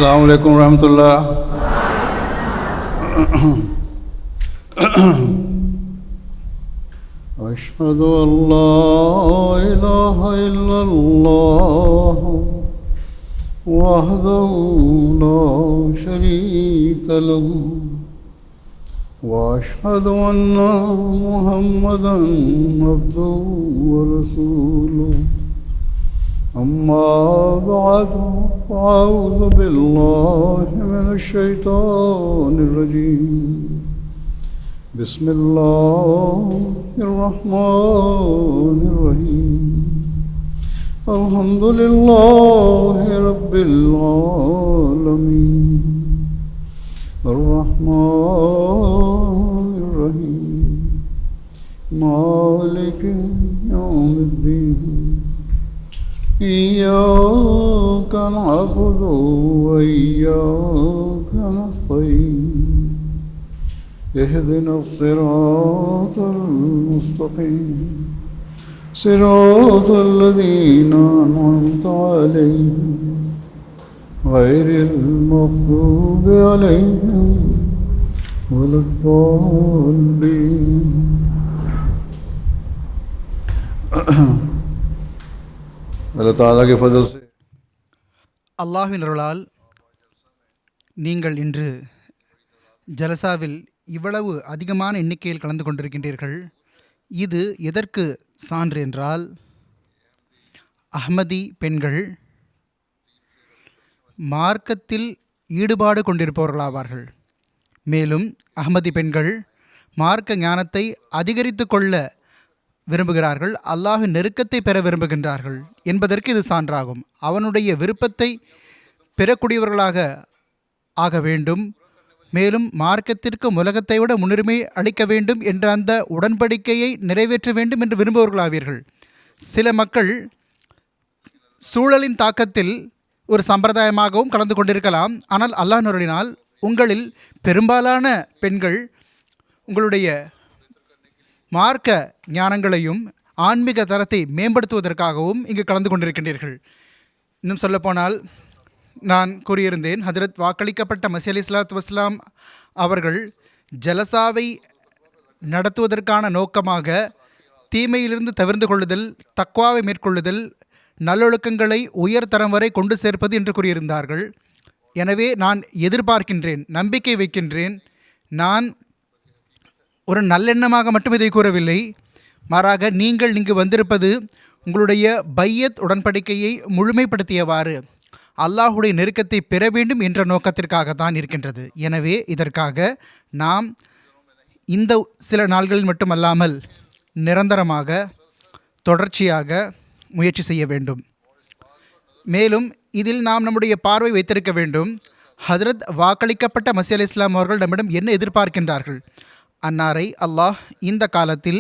अस्सलामु अलैकुम रहमतुल्लाह। अशहदु अल्ला इलाहा इल्लल्लाह वहदहु ला शरीका लहु व अशहदु अन्ना मुहम्मदन अब्दुहु व रसूलुहु। अम्मा बाद फ़अऊज़ु बिल्लाहि मिनश शैतानिर रजीम। बिस्मिल्लाहिर रहमानिर रहीम। अल्हम्दुलिल्लाहि रब्बिल आलमीन अर्रहमानिर रहीम मालिकि यौमिद्दीन। इय्याका नअबुदु व इय्याका नस्तईन। इहदिनस सिरातल मुस्तक़ीम सिरातल लज़ीना अनअमता अलैहिम गैरिल मग़्दूबि अलैहिम वलद्दाल्लीन। अल्लाह ताला के फजल से அல்லாஹ்வின் அருளால் நீங்கள் இன்று ஜலசாவில் இவ்வளவு அதிகமான எண்ணிக்கையில் கலந்து கொண்டிருக்கின்றீர்கள். இது எதற்கு சான்று என்றால், அஹ்மதி பெண்கள் மார்க்கத்தில் ஈடுபாடு கொண்டிருப்பவர்களாவார்கள். மேலும் அஹ்மதி பெண்கள் மார்க்க ஞானத்தை அதிகரித்து கொள்ள விரும்புகிறார்கள், அல்லாஹ்வின் நெருக்கத்தை பெற விரும்புகின்றார்கள் என்பதற்கு இது சான்றாகும். அவனுடைய விருப்பத்தை பெறக்கூடியவர்களாக ஆக வேண்டும், மேலும் மார்க்கத்திற்கு உலகத்தை விட முன்னுரிமை அளிக்க வேண்டும் என்ற அந்த உடன்படிக்கையை நிறைவேற்ற வேண்டும் என்று விரும்புபவர்களாவீர்கள். சில மக்கள் சூழலின் தாக்கத்தில் ஒரு சம்பிரதாயமாகவும் கலந்து கொண்டிருக்கலாம். ஆனால் அல்லாஹ் அருளினால் உங்களில் பெரும்பாலான பெண்கள் உங்களுடைய மார்க்க ஞானங்களையும் ஆன்மீக தரத்தை மேம்படுத்துவதற்காகவும் இங்கு கலந்து கொண்டிருக்கின்றீர்கள். இன்னும் சொல்லப்போனால், நான் கூறியிருந்தேன், ஹஜ்ரத் வாக்களிக்கப்பட்ட மஸீஹ் அலைஹிஸ்ஸலாத்து வஸ்ஸலாம் அவர்கள் ஜலசாவை நடத்துவதற்கான நோக்கமாக தீமையிலிருந்து தவிர்ந்து கொள்ளுதல், தக்வாவை மேற்கொள்ளுதல், நல்லொழுக்கங்களை உயர்தரம் வரை கொண்டு சேர்ப்பது என்று கூறியிருந்தார்கள். எனவே நான் எதிர்பார்க்கின்றேன், நம்பிக்கை வைக்கின்றேன். நான் ஒரு நல்லெண்ணமாக மட்டும் இதை கூறவில்லை, மாறாக நீங்கள் இங்கு வந்திருப்பது உங்களுடைய பையத் உடன்படிக்கையை முழுமைப்படுத்தியவாறு அல்லாஹுடைய நெருக்கத்தை பெற வேண்டும் என்ற நோக்கத்திற்காகத்தான் இருக்கின்றது. எனவே இதற்காக நாம் இந்த சில நாள்களில் மட்டுமல்லாமல் நிரந்தரமாக தொடர்ச்சியாக முயற்சி செய்ய வேண்டும். மேலும் இதில் நாம் நம்முடைய பார்வை வைத்திருக்க வேண்டும். ஹஜ்ரத் வாக்களிக்கப்பட்ட மஸீஹ் அலைஹிஸ்ஸலாம் அவர்கள் நம்மிடம் என்ன எதிர்பார்க்கின்றார்கள்? அன்னாரை அல்லாஹ் இந்த காலத்தில்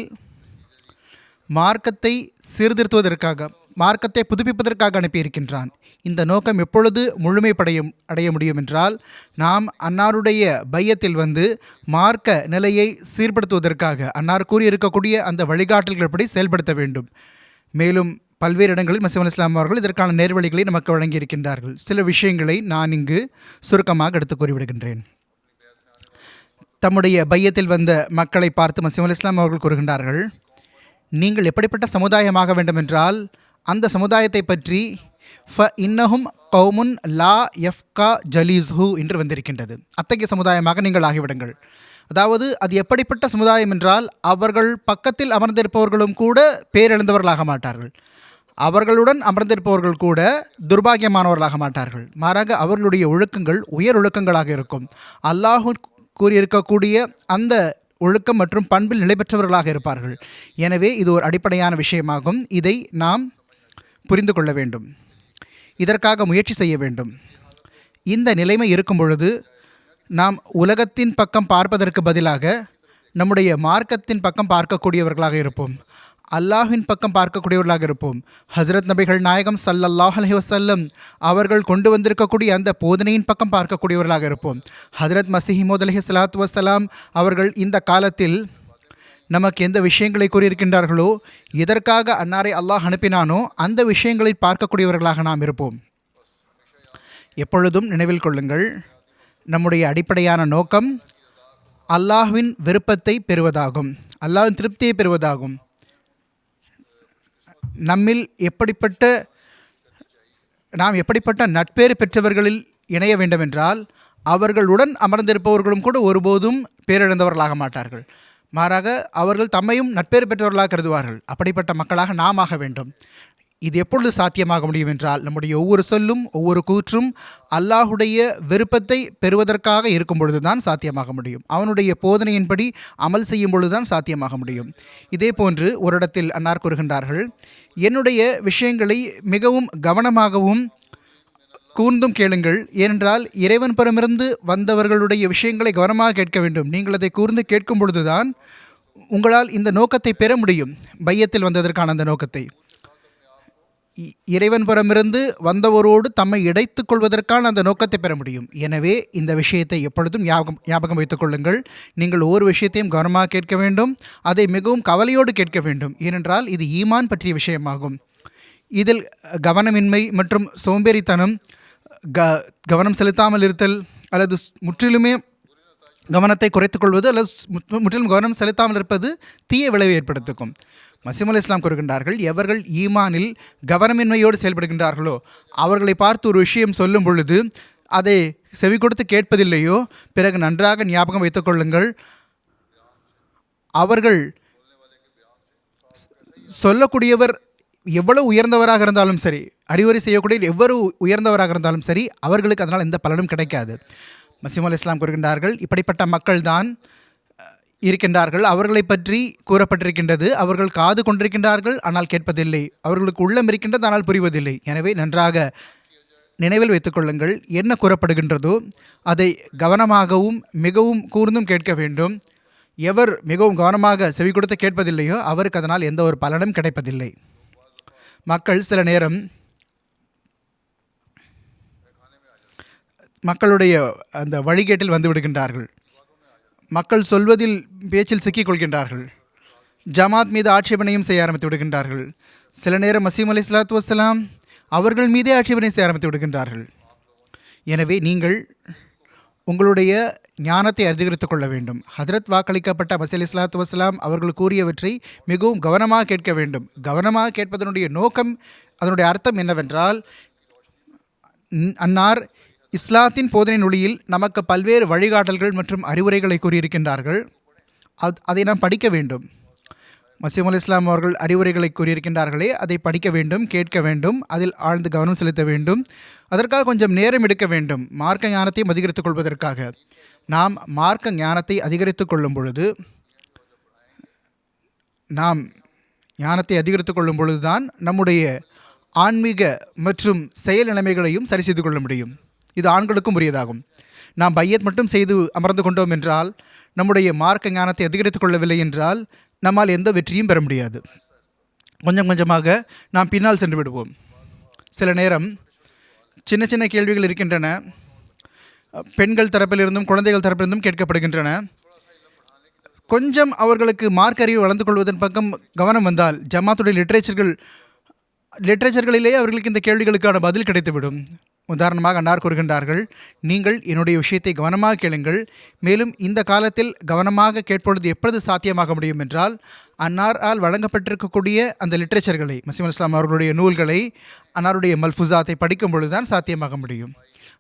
மார்க்கத்தை சீர்திருத்துவதற்காக, மார்க்கத்தை புதுப்பிப்பதற்காக அனுப்பியிருக்கின்றான். இந்த நோக்கம் எப்பொழுது அடைய முடியும் என்றால், நாம் அன்னாருடைய பையத்தில் வந்து மார்க்க நிலையை சீர்படுத்துவதற்காக அன்னார் கூறியிருக்கக்கூடிய அந்த வழிகாட்டல்கள்படி செயல்படுத்த வேண்டும். மேலும் பல்வேறு இடங்களில் மஸீஹ் அலைஹிஸ்ஸலாம் அவர்கள் இதற்கான நேர்வழிகளை நமக்கு வழங்கியிருக்கின்றார்கள். சில விஷயங்களை நான் இங்கு சுருக்கமாக எடுத்து கூறிவிடுகின்றேன். தம்முடைய பையத்தில் வந்த மக்களை பார்த்து மஸீஹ் அலைஹிஸ்ஸலாம் அவர்கள் கூறுகின்றார்கள், நீங்கள் எப்படிப்பட்ட சமுதாயமாக வேண்டுமென்றால் அந்த சமுதாயத்தை பற்றி ஃப இன்னஹும் கௌமுன் லா யஃப்கா ஜலீஸ்ஹு என்று வந்திருக்கின்றது. அத்தகைய சமுதாயமாக நீங்கள் ஆகிவிடுங்கள். அதாவது அது எப்படிப்பட்ட சமுதாயம் என்றால், அவர்கள் பக்கத்தில் அமர்ந்திருப்பவர்களும் கூட பேரெழுந்தவர்களாக மாட்டார்கள், அவர்களுடன் அமர்ந்திருப்பவர்கள் கூட துர்பாகியமானவர்களாக மாட்டார்கள். மாறாக அவர்களுடைய ஒழுக்கங்கள் உயர் ஒழுக்கங்களாக இருக்கும். அல்லாஹ் கூறியிருக்கக்கூடிய அந்த ஒழுக்கம் மற்றும் பண்பில் நிலை பெற்றவர்களாக இருப்பார்கள். எனவே இது ஒரு அடிப்படையான விஷயமாகும். இதை நாம் புரிந்து கொள்ள வேண்டும், இதற்காக முயற்சி செய்ய வேண்டும். இந்த நிலைமை இருக்கும் பொழுது நாம் உலகத்தின் பக்கம் பார்ப்பதற்கு பதிலாக நம்முடைய மார்க்கத்தின் பக்கம் பார்க்கக்கூடியவர்களாக இருப்போம், அல்லாஹ்வின் பக்கம் பார்க்கக்கூடியவர்களாக இருப்போம். ஹஜ்ரத் நபிகள் நாயகம் ஸல்லல்லாஹு அலைஹி வஸல்லம் அவர்கள் கொண்டு வந்திருக்கக்கூடிய அந்த போதனையின் பக்கம் பார்க்கக்கூடியவர்களாக இருப்போம். ஹஜ்ரத் மஸீஹ் மவ்ஊத் அலைஹிஸ்ஸலாத்து வஸ்ஸலாம் அவர்கள் இந்த காலத்தில் நமக்கு எந்த விஷயங்களை கூறியிருக்கின்றார்களோ, எதற்காக அன்னாரை அல்லாஹ் அனுப்பினானோ அந்த விஷயங்களை பார்க்கக்கூடியவர்களாக நாம் இருப்போம். எப்பொழுதும் நினைவில் கொள்ளுங்கள், நம்முடைய அடிப்படையான நோக்கம் அல்லாஹ்வின் விருப்பத்தை பெறுவதாகும், அல்லாஹ்வின் திருப்தியை பெறுவதாகும். நம்மில் நாம் எப்படிப்பட்ட நட்பேறு பெற்றவர்களில் இணைய வேண்டுமென்றால் அவர்களுடன் அமர்ந்திருப்பவர்களும் கூட ஒருபோதும் பேரிழந்தவர்களாக மாட்டார்கள். மாறாக அவர்கள் தம்மையும் நட்பேறு பெற்றவர்களாக கருதுவார்கள். அப்படிப்பட்ட மக்களாக நாம் ஆக வேண்டும். இது எப்பொழுது சாத்தியமாக முடியும் என்றால், நம்முடைய ஒவ்வொரு சொல்லும் ஒவ்வொரு கூற்றும் அல்லாஹுடைய விருப்பத்தை பெறுவதற்காக இருக்கும் பொழுதுதான் சாத்தியமாக முடியும். அவனுடைய போதனையின்படி அமல் செய்யும் பொழுதுதான் சாத்தியமாக முடியும். இதே போன்று ஒரு இடத்தில் அன்னார் கூறுகின்றார்கள், என்னுடைய விஷயங்களை மிகவும் கவனமாகவும் கூர்ந்தும் கேளுங்கள், ஏனென்றால் இறைவன் புறமிருந்து வந்தவர்களுடைய விஷயங்களை கவனமாக கேட்க வேண்டும். நீங்கள் அதை கூர்ந்து கேட்கும் பொழுதுதான் உங்களால் இந்த நோக்கத்தை பெற முடியும், பையத்தில் வந்ததற்கான அந்த நோக்கத்தை. இறைவன் புறமிருந்து வந்தவரோடு தம்மை இடைத்துக் கொள்வதற்கான அந்த நோக்கத்தை பெற முடியும். எனவே இந்த விஷயத்தை எப்பொழுதும் ஞாபகம் வைத்துக் கொள்ளுங்கள். நீங்கள் ஒவ்வொரு விஷயத்தையும் கவனமாக கேட்க வேண்டும், அதை மிகவும் கவலையோடு கேட்க வேண்டும். ஏனென்றால் இது ஈமான் பற்றிய விஷயமாகும். இதில் கவனமின்மை மற்றும் சோம்பேறித்தனம், கவனம் செலுத்தாமல் இருத்தல் அல்லது முற்றிலுமே கவனத்தை குறைத்துக் கொள்வது அல்லது முற்றிலும் கவனம் செலுத்தாமல் இருப்பது தீய விளைவை ஏற்படுத்தும். மஸீஹ் அலைஹிஸ்ஸலாம் கூறுகின்றார்கள், எவர்கள் ஈமானில் கவனமின்மையோடு செயல்படுகின்றார்களோ அவர்களை பார்த்து ஒரு விஷயம் சொல்லும் பொழுது அதை செவி கொடுத்து கேட்பதில்லையோ, பிறகு நன்றாக ஞாபகம் வைத்துக் கொள்ளுங்கள், அவர்கள் சொல்லக்கூடியவர் எவ்வளவு உயர்ந்தவராக இருந்தாலும் சரி, அறிவுரை செய்யக்கூடிய எவ்வளவு உயர்ந்தவராக இருந்தாலும் சரி, அவர்களுக்கு அதனால் எந்த பலனும் கிடைக்காது. மஸீஹ் அலைஹிஸ்ஸலாம் கூறுகின்றார்கள், இப்படிப்பட்ட மக்கள் தான் இருக்கின்றார்கள். அவர்களை பற்றி கூறப்பட்டிருக்கின்றது, அவர்கள் காது கொண்டிருக்கின்றார்கள் ஆனால் கேட்பதில்லை, அவர்களுக்கு உள்ளம் இருக்கின்றது ஆனால் புரிவதில்லை. எனவே நன்றாக நினைவில் வைத்துக் கொள்ளுங்கள், என்ன கூறப்படுகின்றதோ அதை கவனமாகவும் மிகவும் கூர்ந்தும் கேட்க வேண்டும். எவர் மிகவும் கவனமாக செவி கொடுத்து கேட்பதில்லையோ அவருக்கு அதனால் எந்த ஒரு பலனும் கிடைப்பதில்லை. மக்கள் சில நேரம் மக்களுடைய அந்த வழிகேட்டில் வந்து விடுகின்றார்கள். மக்கள் சொல்வதில் பேச்சில் சிக்கிக் கொள்கின்றார்கள். ஜமாத் மீது ஆட்சேபனையும் செய்ய ஆரம்பித்து விடுகின்றார்கள். சில நேரம் மஸீஹ் அலைஹிஸ்ஸலாத்து வஸ்ஸலாம் அவர்கள் மீதே ஆட்சேபனை செய்ய ஆரம்பித்து விடுகின்றார்கள். எனவே நீங்கள் உங்களுடைய ஞானத்தை அதிகரித்துக் கொள்ள வேண்டும். ஹதரத் வாக்களிக்கப்பட்ட மஸீஹ் அலைஹிஸ்ஸலாத்து வஸ்ஸலாம் அவர்கள் கூறியவற்றை மிகவும் கவனமாக கேட்க வேண்டும். கவனமாக கேட்பதனுடைய நோக்கம், அதனுடைய அர்த்தம் என்னவென்றால், அன்னார் இஸ்லாத்தின் போதனை நொழியில் நமக்கு பல்வேறு வழிகாட்டல்கள் மற்றும் அறிவுரைகளை கூறியிருக்கின்றார்கள். அதை நாம் படிக்க வேண்டும். மஸீஹ் அலைஹிஸ்ஸலாம் அவர்கள் அறிவுரைகளை கூறியிருக்கின்றார்களே, அதை படிக்க வேண்டும், கேட்க வேண்டும், அதில் ஆழ்ந்து கவனம் செலுத்த வேண்டும். அதற்காக கொஞ்சம் நேரம் எடுக்க வேண்டும். மார்க்க ஞானத்தையும் அதிகரித்துக் கொள்வதற்காக நாம் மார்க்க ஞானத்தை அதிகரித்துக் கொள்ளும் பொழுதுதான் நம்முடைய ஆன்மீக மற்றும் செயல் நிலைமைகளையும் சரி செய்து கொள்ள முடியும். இது ஆண்களுக்கும் உரியதாகும். நாம் பையத் மட்டும் செய்து அமர்ந்து கொண்டோம் என்றால், நம்முடைய மார்க்க ஞானத்தை அதிகரித்துக் கொள்ளவில்லை என்றால் நம்மால் எந்த வெற்றியும் பெற முடியாது. கொஞ்சம் கொஞ்சமாக நாம் பின்னால் சென்று விடுவோம். சில நேரம் சின்ன சின்ன கேள்விகள் இருக்கின்றன, பெண்கள் தரப்பிலிருந்தும் குழந்தைகள் தரப்பிலிருந்தும் கேட்கப்படுகின்றன. கொஞ்சம் அவர்களுக்கு மார்க்க அறிவு வளர்ந்து கொள்வதன் பக்கம் கவனம் வந்தால், ஜமாத்துடைய லிட்ரேச்சர்களிலேயே அவர்களுக்கு இந்த கேள்விகளுக்கான பதில் கிடைத்துவிடும். உதாரணமாக அன்னார் கூறுகின்றார்கள், நீங்கள் என்னுடைய விஷயத்தை கவனமாக கேளுங்கள், மேலும் இந்த காலத்தில் கவனமாக கேட்பொழுது எப்பொழுது சாத்தியமாக முடியும் என்றால், அன்னாரால் வழங்கப்பட்டிருக்கக்கூடிய அந்த லிட்ரேச்சர்களை, மஸீஹ் அலைஹிஸ்ஸலாம் அவர்களுடைய நூல்களை, அன்னாருடைய மல்ஃபுசாத்தை படிக்கும் பொழுதுதான் சாத்தியமாக முடியும்.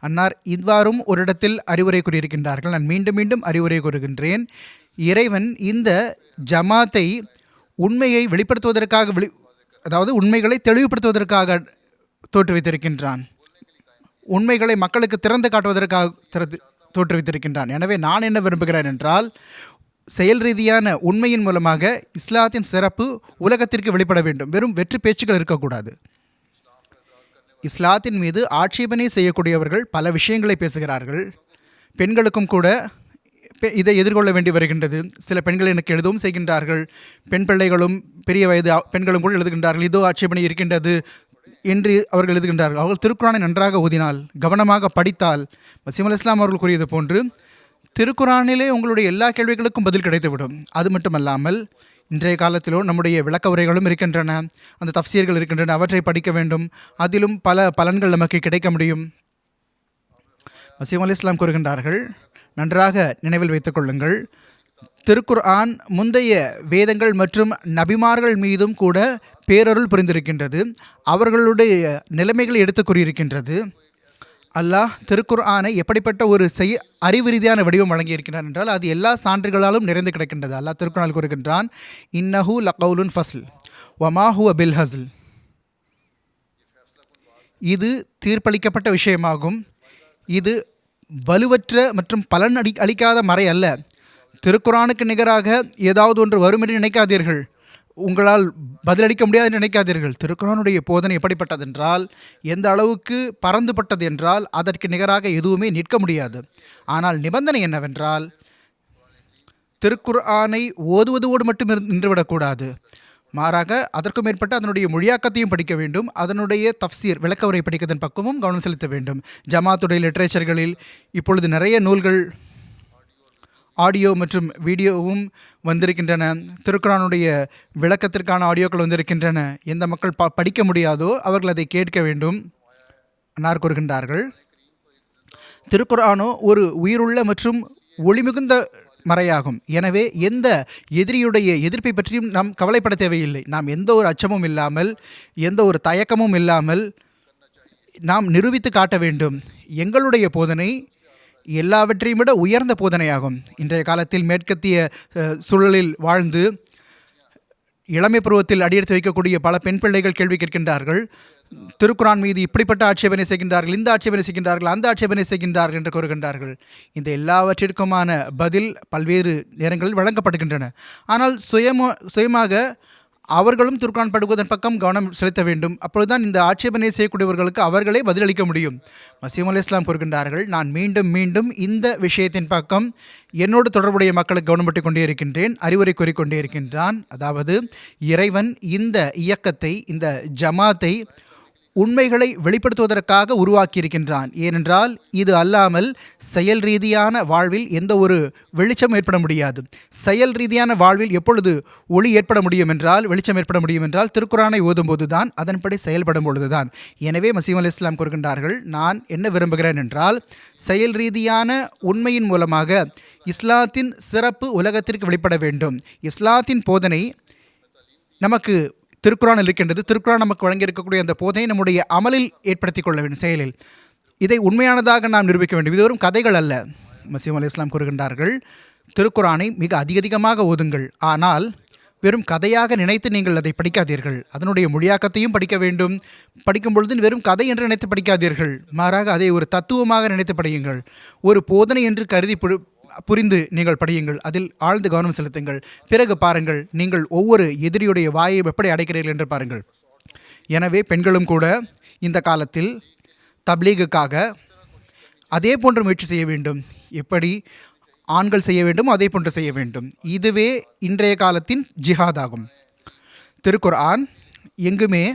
அன்னார் இவ்வாறும் ஒரு இடத்தில் அறிவுரை கூறியிருக்கின்றார்கள். நான் மீண்டும் மீண்டும் அறிவுரை கூறுகின்றேன், இறைவன் இந்த ஜமாத்தை உண்மையை வெளிப்படுத்துவதற்காக அதாவது உண்மைகளை தெளிவுபடுத்துவதற்காக தோற்றுவித்திருக்கின்றான். உண்மைகளை மக்களுக்கு திறந்து காட்டுவதற்காக தோற்றுவித்திருக்கின்றான். எனவே நான் என்ன விரும்புகிறேன் என்றால், செயல் ரீதியான உண்மையின் மூலமாக இஸ்லாத்தின் சிறப்பு உலகத்திற்கு வெளிப்பட வேண்டும். வெறும் வெற்றி பேச்சுக்கள் இருக்கக்கூடாது. இஸ்லாத்தின் மீது ஆட்சேபனை செய்யக்கூடியவர்கள் பல விஷயங்களை பேசுகிறார்கள். பெண்களுக்கும் கூட இதை எதிர்கொள்ள வேண்டி வருகின்றது. சில பெண்கள் எனக்கு எழுதவும் செய்கின்றார்கள். பெண் பிள்ளைகளும் பெரிய வயது பெண்களும் கூட எழுதுகின்றார்கள், இதோ ஆட்சேபனை இருக்கின்றது என்று அவர்கள் எழுதுகின்றார்கள். அவர்கள் திருக்குரானை நன்றாக ஓதினால், கவனமாக படித்தால், மஸீஹ் அலைஹிஸ்ஸலாம் அவர்கள் கூறியது போன்று திருக்குரானிலே உங்களுடைய எல்லா கேள்விகளுக்கும் பதில் கிடைத்துவிடும். அது மட்டுமல்லாமல் இன்றைய காலத்திலோ நம்முடைய விளக்க உரைகளும் இருக்கின்றன, அந்த தஃப்சீர்கள் இருக்கின்றன, அவற்றை படிக்க வேண்டும். அதிலும் பல பலன்கள் நமக்கு கிடைக்க முடியும். மசீஹ் அலைஹிஸ்ஸலாம் கூறுகின்றார்கள், நன்றாக நினைவில் வைத்துக் கொள்ளுங்கள், திருக்குர்ஆன் முந்தைய வேதங்கள் மற்றும் நபிமார்கள் மீதும் கூட பேரருள் புரிந்திருக்கின்றது. அவர்களுடைய நிலைமைகளை எடுத்து கூறியிருக்கின்றது. அல்லாஹ் திருக்குர்ஆனை எப்படிப்பட்ட ஒரு அறிவு ரீதியான வடிவம் வழங்கியிருக்கிறார் என்றால் அது எல்லா சான்றுகளாலும் நிறைந்து கிடக்கின்றது. அல்லாஹ் திருக்குர்ஆனில் கூறுகின்றான், இன்னஹு லகவுலுன் ஃபஸ்ல் வமா ஹுவ பில் ஹஸ்ல். இது தீர்ப்பளிக்கப்பட்ட விஷயமாகும். இது வலுவற்ற மற்றும் பலன் அளிக்காத மறை அல்ல. திருக்குர்ஆனுக்கு நிகராக ஏதாவது ஒன்று வரும் என்று நினைக்காதீர்கள். உங்களால் பதிலளிக்க முடியாது என்று நினைக்காதீர்கள். திருக்குர்ஆனுடைய போதனை எப்படிப்பட்டதென்றால், எந்த அளவுக்கு பறந்துபட்டது என்றால் அதற்கு நிகராக எதுவுமே நிற்க முடியாது. ஆனால் நிபந்தனை என்னவென்றால், திருக்குர்ஆனை ஓதுவதோடு மட்டும் நின்றுவிடக்கூடாது. மாறாக அதற்கும் மேற்பட்ட அதனுடைய மொழியாக்கத்தையும் படிக்க வேண்டும். அதனுடைய தஃப்சீர் விளக்க உரை படிக்கிறதன் பக்கமும் கவனம் செலுத்த வேண்டும். ஜமாத்துடைய லிட்ரேச்சர்களில் இப்பொழுது நிறைய நூல்கள் ஆடியோ மற்றும் வீடியோவும் வந்திருக்கின்றன. திருக்குர்ஆனுடைய விளக்கத்திற்கான ஆடியோக்கள் வந்திருக்கின்றன. எந்த மக்கள் படிக்க முடியாதோ அவர்கள் அதை கேட்க வேண்டும். அன்னார் கூறுகின்றார்கள், திருக்குர்ஆனோ ஒரு உயிருள்ள மற்றும் ஒளிமிகுந்த மறையாகும். எனவே எந்த எதிரியுடைய எதிர்ப்பை பற்றியும் நாம் கவலைப்பட தேவையில்லை. நாம் எந்த ஒரு அச்சமும் இல்லாமல், எந்த ஒரு தயக்கமும் இல்லாமல் நாம் நிரூபித்து காட்ட வேண்டும். எங்களுடைய போதனை எல்லாவற்றையும் விட உயர்ந்த போதனையாகும். இன்றைய காலத்தில் மேற்கத்திய சூழலில் வாழ்ந்து இளமை பருவத்தில் அடியெடுத்து வைக்கக்கூடிய பல பெண் பிள்ளைகள் கேள்வி கேட்கின்றார்கள். திருக்குர்ஆன் மீது இப்படிப்பட்ட ஆட்சேபனை செய்கின்றார்கள், இந்த ஆட்சேபனை செய்கின்றார்கள், அந்த ஆட்சேபனை செய்கின்றார்கள் என்று கூறுகின்றார்கள். இந்த எல்லாவற்றிற்குமான பதில் பல்வேறு நேரங்களில் வழங்கப்படுகின்றன. ஆனால் சுயமாக அவர்களும் திருக்குர்ஆன் படுவதன் பக்கம் கவனம் செலுத்த வேண்டும். அப்பொழுதுதான் இந்த ஆட்சேபனை செய்யக்கூடியவர்களுக்கு அவர்களே பதிலளிக்க முடியும். மசீஹ் அலைஹிஸ்ஸலாம் கூறுகின்றார்கள், நான் மீண்டும் மீண்டும் இந்த விஷயத்தின் பக்கம் என்னோடு தொடர்புடைய மக்களுக்கு கவனப்பட்டு கொண்டே இருக்கின்றேன், அறிவுரை கூறிக்கொண்டே இருக்கின்றான். அதாவது இறைவன் இந்த இயக்கத்தை, இந்த ஜமாத்தை உண்மைகளை வெளிப்படுத்துவதற்காக உருவாக்கியிருக்கின்றான். ஏனென்றால் இது அல்லாமல் செயல் ரீதியான வாழ்வில் எந்த ஒரு வெளிச்சம் ஏற்பட முடியாது. செயல் ரீதியான வாழ்வில் எப்பொழுது ஒளி ஏற்பட முடியும் என்றால், வெளிச்சம் ஏற்பட முடியும் என்றால் திருக்குர்ஆனை ஓதும்போது தான், அதன்படி செயல்படும் பொழுதுதான். எனவே மசீஹ் அலைஹிஸ்ஸலாம் கூறுகின்றார்கள், நான் என்ன விரும்புகிறேன் என்றால், செயல் ரீதியான உண்மையின் மூலமாக இஸ்லாத்தின் சிறப்பு உலகத்திற்கு வெளிப்பட வேண்டும். இஸ்லாத்தின் போதனை நமக்கு திருக்குர்ஆன் இருக்கின்றது. திருக்குர்ஆன் நமக்கு வழங்கியிருக்கக்கூடிய அந்த போதனை நம்முடைய அமலில் ஏற்படுத்திக் கொள்ள வேண்டும், செயலில். இதை உண்மையானதாக நாம் நிரூபிக்க வேண்டும். இது வெறும் கதைகள் அல்ல. மசீஹ் அலைஹிஸ்ஸலாம் கூறுகின்றார்கள், திருக்குர்ஆனை மிக அதிகமாக ஓதுங்கள். ஆனால் வெறும் கதையாக நினைத்து நீங்கள் அதை படிக்காதீர்கள். அதனுடைய மொழியாக்கத்தையும் படிக்க வேண்டும். படிக்கும் பொழுது வெறும் கதை என்று நினைத்து படிக்காதீர்கள். மாறாக அதை ஒரு தத்துவமாக நினைத்து படியுங்கள். ஒரு போதனை என்று கருதி புரிந்து நீங்கள் படியுங்கள். அதில் ஆழ்ந்து கவனம் செலுத்துங்கள். பிறகு பாருங்கள், நீங்கள் ஒவ்வொரு எதிரியுடைய வாயை எப்படி அடைக்கிறீர்கள் என்று பாருங்கள். எனவே பெண்களும் கூட இந்த காலத்தில் தப்லீகுக்காக அதே போன்ற முயற்சி செய்ய வேண்டும். எப்படி ஆண்கள் செய்ய வேண்டும் அதே போன்று செய்ய வேண்டும். இதுவே இன்றைய காலத்தின் ஜிஹாத் ஆகும். திருக்குர்ஆன் எங்குமே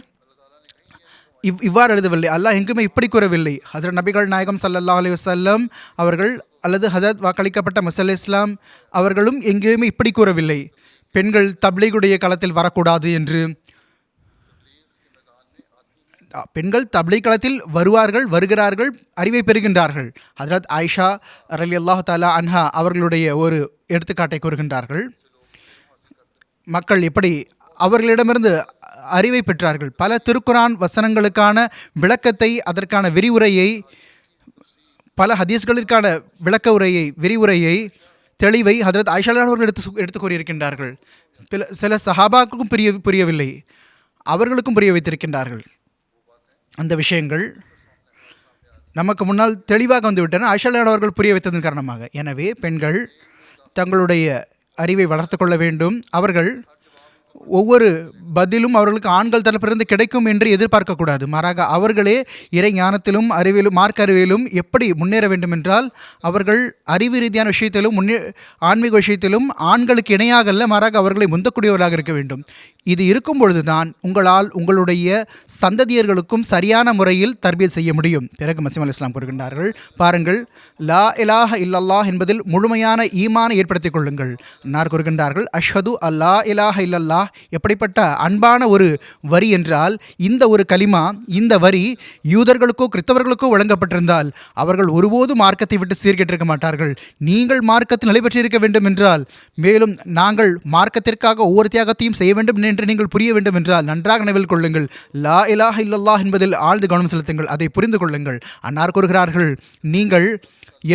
இவ்வாறு எழுதவில்லை. அல்லாஹ் எங்குமே இப்படி கூறவில்லை. ஹஜ்ரத் நபிகள் நாயகம் ஸல்லல்லாஹு அலைஹி வஸல்லம் அவர்கள் அல்லது ஹஜ்ரத் வாக்களிக்கப்பட்ட மஸீஹ் அலைஹிஸ்ஸலாம் அவர்களும் எங்கேயுமே இப்படி கூறவில்லை, பெண்கள் தப்லீகுடைய களத்தில் வரக்கூடாது என்று. பெண்கள் தப்லீக் களத்தில் வருகிறார்கள், அறிவை பெறுகின்றார்கள். ஹஜ்ரத் ஆயிஷா ரலியல்லாஹு தஆலா அன்ஹா அவர்களுடைய ஒரு எடுத்துக்காட்டை கூறுகின்றார்கள். மக்கள் எப்படி அவர்களிடமிருந்து அறிவை பெற்றார்கள். பல திருக்குர்ஆன் வசனங்களுக்கான விளக்கத்தை, அதற்கான விரிவுரையை, பல ஹதீஸ்களிற்கான விளக்க உரையை, விரிவுரையை, தெளிவை ஹஜ்ரத் ஆயிஷா அவர்கள் எடுத்து கூறியிருக்கின்றார்கள். சில சஹாபாக்களுக்கும் புரியவில்லை, அவர்களுக்கும் புரிய வைத்திருக்கின்றார்கள். அந்த விஷயங்கள் நமக்கு முன்னால் தெளிவாக வந்துவிட்டன, ஆயிஷா அவர்கள் புரிய வைத்ததன் காரணமாக. எனவே பெண்கள் தங்களுடைய அறிவை வளர்த்து கொள்ள வேண்டும். அவர்கள் ஒவ்வொரு பதிலும் அவர்களுக்கு ஆண்கள் தரப்பிலிருந்து கிடைக்கும் என்று எதிர்பார்க்கக்கூடாது. மாறாக அவர்களே இறை ஞானத்திலும் அறிவிலும் மார்க்க அறிவிலும் எப்படி முன்னேற வேண்டும் என்றால், அவர்கள் அறிவு ரீதியான விஷயத்திலும் ஆன்மீக விஷயத்திலும் ஆண்களுக்கு இணையாக அல்ல, மாறாக அவர்களை முந்தக்கூடியவர்களாக இருக்க வேண்டும். இது இருக்கும் பொழுதுதான் உங்களால் உங்களுடைய சந்ததியர்களுக்கும் சரியான முறையில் தர்பியத் செய்ய முடியும். பிறகு மசீஹ் அலைஹிஸ்ஸலாம் கூறுகின்றார்கள், பாருங்கள், லா இலாஹ இல்லல்லாஹ் என்பதில் முழுமையான ஈமானை ஏற்படுத்திக் கொள்ளுங்கள். அன்னார் கூறுகின்றார்கள், அஷ்ஹது அல்லா இலாஹ இல்லல்லாஹ் எப்படிப்பட்ட அன்பான ஒரு வரி என்றால், இந்த ஒரு கலிமா, இந்த வரி யூதர்களுக்கோ கிறிஸ்தவர்களுக்கோ வழங்கப்பட்டிருந்தால் அவர்கள் ஒருபோதும் மார்க்கத்தை விட்டு சீர்கெட்டிருக்க மாட்டார்கள். நீங்கள் மார்க்கத்தில் நிலை பெற்றிருக்க வேண்டும் என்றால், மேலும் நாங்கள் மார்க்கத்திற்காக ஒவ்வொரு தியாகத்தையும் செய்ய வேண்டும் என்று நீங்கள் புரிய வேண்டும் என்றால் நன்றாக நினைவில் கொள்ளுங்கள். லா இலாஹ இல்லல்லாஹ் என்பதில் ஆழ்ந்து கவனம் செலுத்துங்கள், அதை புரிந்து கொள்ளுங்கள். அன்னார் கூறுகிறார்கள், நீங்கள்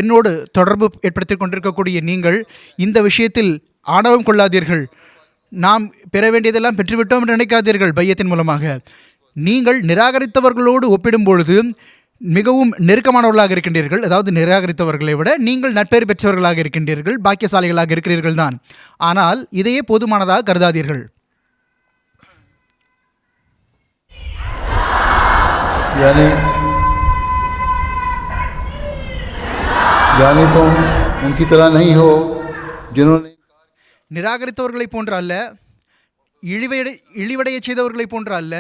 என்னோடு தொடர்பு ஏற்படுத்திக் கொண்டிருக்கக்கூடிய நீங்கள் இந்த விஷயத்தில் ஆணவம் கொள்ளாதீர்கள். நாம் பெற வேண்டியதெல்லாம் பெற்றுவிட்டோம் என்று நினைக்காதீர்கள். பையத்தின் மூலமாக நீங்கள் நிராகரித்தவர்களோடு ஒப்பிடும் பொழுது மிகவும் நெருக்கமானவர்களாக இருக்கின்றீர்கள். அதாவது நிராகரித்தவர்களை விட நீங்கள் நட்பெயர் பெற்றவர்களாக இருக்கின்றீர்கள், பாக்கியசாலிகளாக இருக்கிறீர்கள் தான். ஆனால் இதையே போதுமானதாக கருதாதீர்கள். यानी तुम उनकी तरह नहीं हो जिन्होंने நிராகரித்தவர்களை போன்ற அல்ல, இழிவடைய செய்தவர்களை போன்ற அல்ல,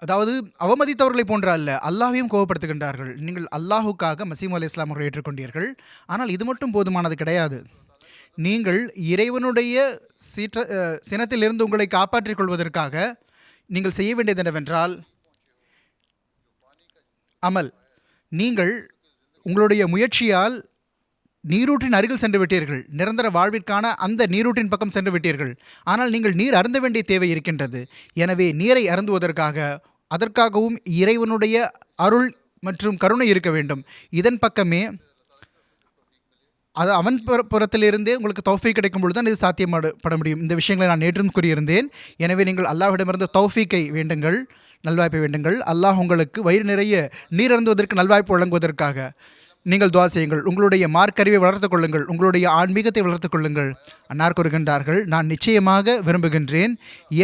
அதாவது அவமதித்தவர்களை போன்ற அல்ல, அல்லாஹையும் கோபப்படுத்துகின்றார்கள். நீங்கள் அல்லாஹுக்காக மசீஹ் அலைஹிஸ்ஸலாம் அவர்களை ஏற்றுக்கொண்டீர்கள். ஆனால் இது மட்டும் போதுமானது கிடையாது. நீங்கள் இறைவனுடைய சினத்திலிருந்து உங்களை காப்பாற்றிக் கொள்வதற்காக நீங்கள் செய்ய வேண்டியது என்னவென்றால் அமல். நீங்கள் உங்களுடைய முயற்சியால் நீரூற்றின் அருகில் சென்று விட்டீர்கள், நிரந்தர வாழ்விற்கான அந்த நீரூற்றின் பக்கம் சென்று விட்டீர்கள். ஆனால் நீங்கள் நீர் அருந்த வேண்டிய தேவை இருக்கின்றது. எனவே நீரை அருந்துவதற்காக அதற்காகவும் இறைவனுடைய அருள் மற்றும் கருணை இருக்க வேண்டும். இதன் பக்கமே அது அவன் புறத்திலிருந்தே உங்களுக்கு தௌஃபீக் கிடைக்கும் பொழுது தான் இது சாத்தியப்பட முடியும். இந்த விஷயங்களை நான் நேற்றும் கூறியிருந்தேன். எனவே நீங்கள் அல்லாஹ்விடமிருந்து தௌஃபீக்கை வேண்டுங்கள், நல்வாய்ப்பை வேண்டுங்கள். அல்லாஹ் உங்களுக்கு வயிறு நிறைய நீர் அருந்துவதற்கு நல்வாய்ப்பு வழங்குவதற்காக நீங்கள் துஆ செய்யுங்கள். உங்களுடைய மார்க்கறிவை வளர்த்துக் கொள்ளுங்கள், உங்களுடைய ஆன்மீகத்தை வளர்த்துக் கொள்ளுங்கள். அன்னார் கூறுகின்றார்கள், நான் நிச்சயமாக விரும்புகின்றேன்,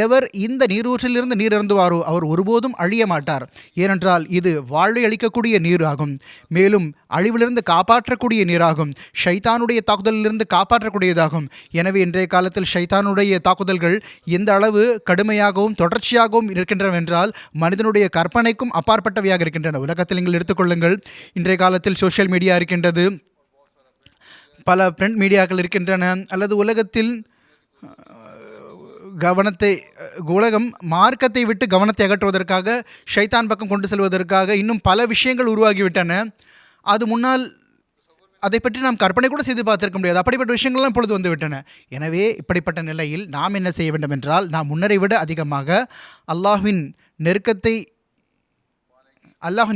எவர் இந்த நீரூற்றிலிருந்து நீர் அருந்துவாரோ அவர் ஒருபோதும் அழிய மாட்டார். ஏனென்றால் இது வாழ்வை அளிக்கக்கூடிய நீர் ஆகும், மேலும் அழிவிலிருந்து காப்பாற்றக்கூடிய நீராகும், ஷைத்தானுடைய தாக்குதலிலிருந்து காப்பாற்றக்கூடியதாகும். எனவே இன்றைய காலத்தில் ஷைத்தானுடைய தாக்குதல்கள் எந்த அளவு கடுமையாகவும் தொடர்ச்சியாகவும் இருக்கின்றனவென்றால் மனிதனுடைய கற்பனைக்கும் அப்பாற்பட்டவையாக இருக்கின்றன. உலகத்தில் நீங்கள் எடுத்துக்கொள்ளுங்கள், இன்றைய காலத்தில் சோஷியல் மீடியா இருக்கின்றது, பல பிரிண்ட் மீடியாக்கள் இருக்கின்றன, அல்லது உலகத்தில் உலகம் மார்க்கத்தை விட்டு கவனத்தை அகற்றுவதற்காக ஷைத்தான் பக்கம் கொண்டு செல்வதற்காக இன்னும் பல விஷயங்கள் உருவாகிவிட்டன. அது முன்னால் அதை பற்றி நாம் கற்பனை கூட செய்து பார்த்திருக்க முடியாது. அப்படிப்பட்ட விஷயங்கள்லாம் இப்பொழுது வந்துவிட்டன. எனவே இப்படிப்பட்ட நிலையில் நாம் என்ன செய்ய வேண்டும் என்றால், நாம் முன்னரை விட அதிகமாக அல்லாஹ்வின்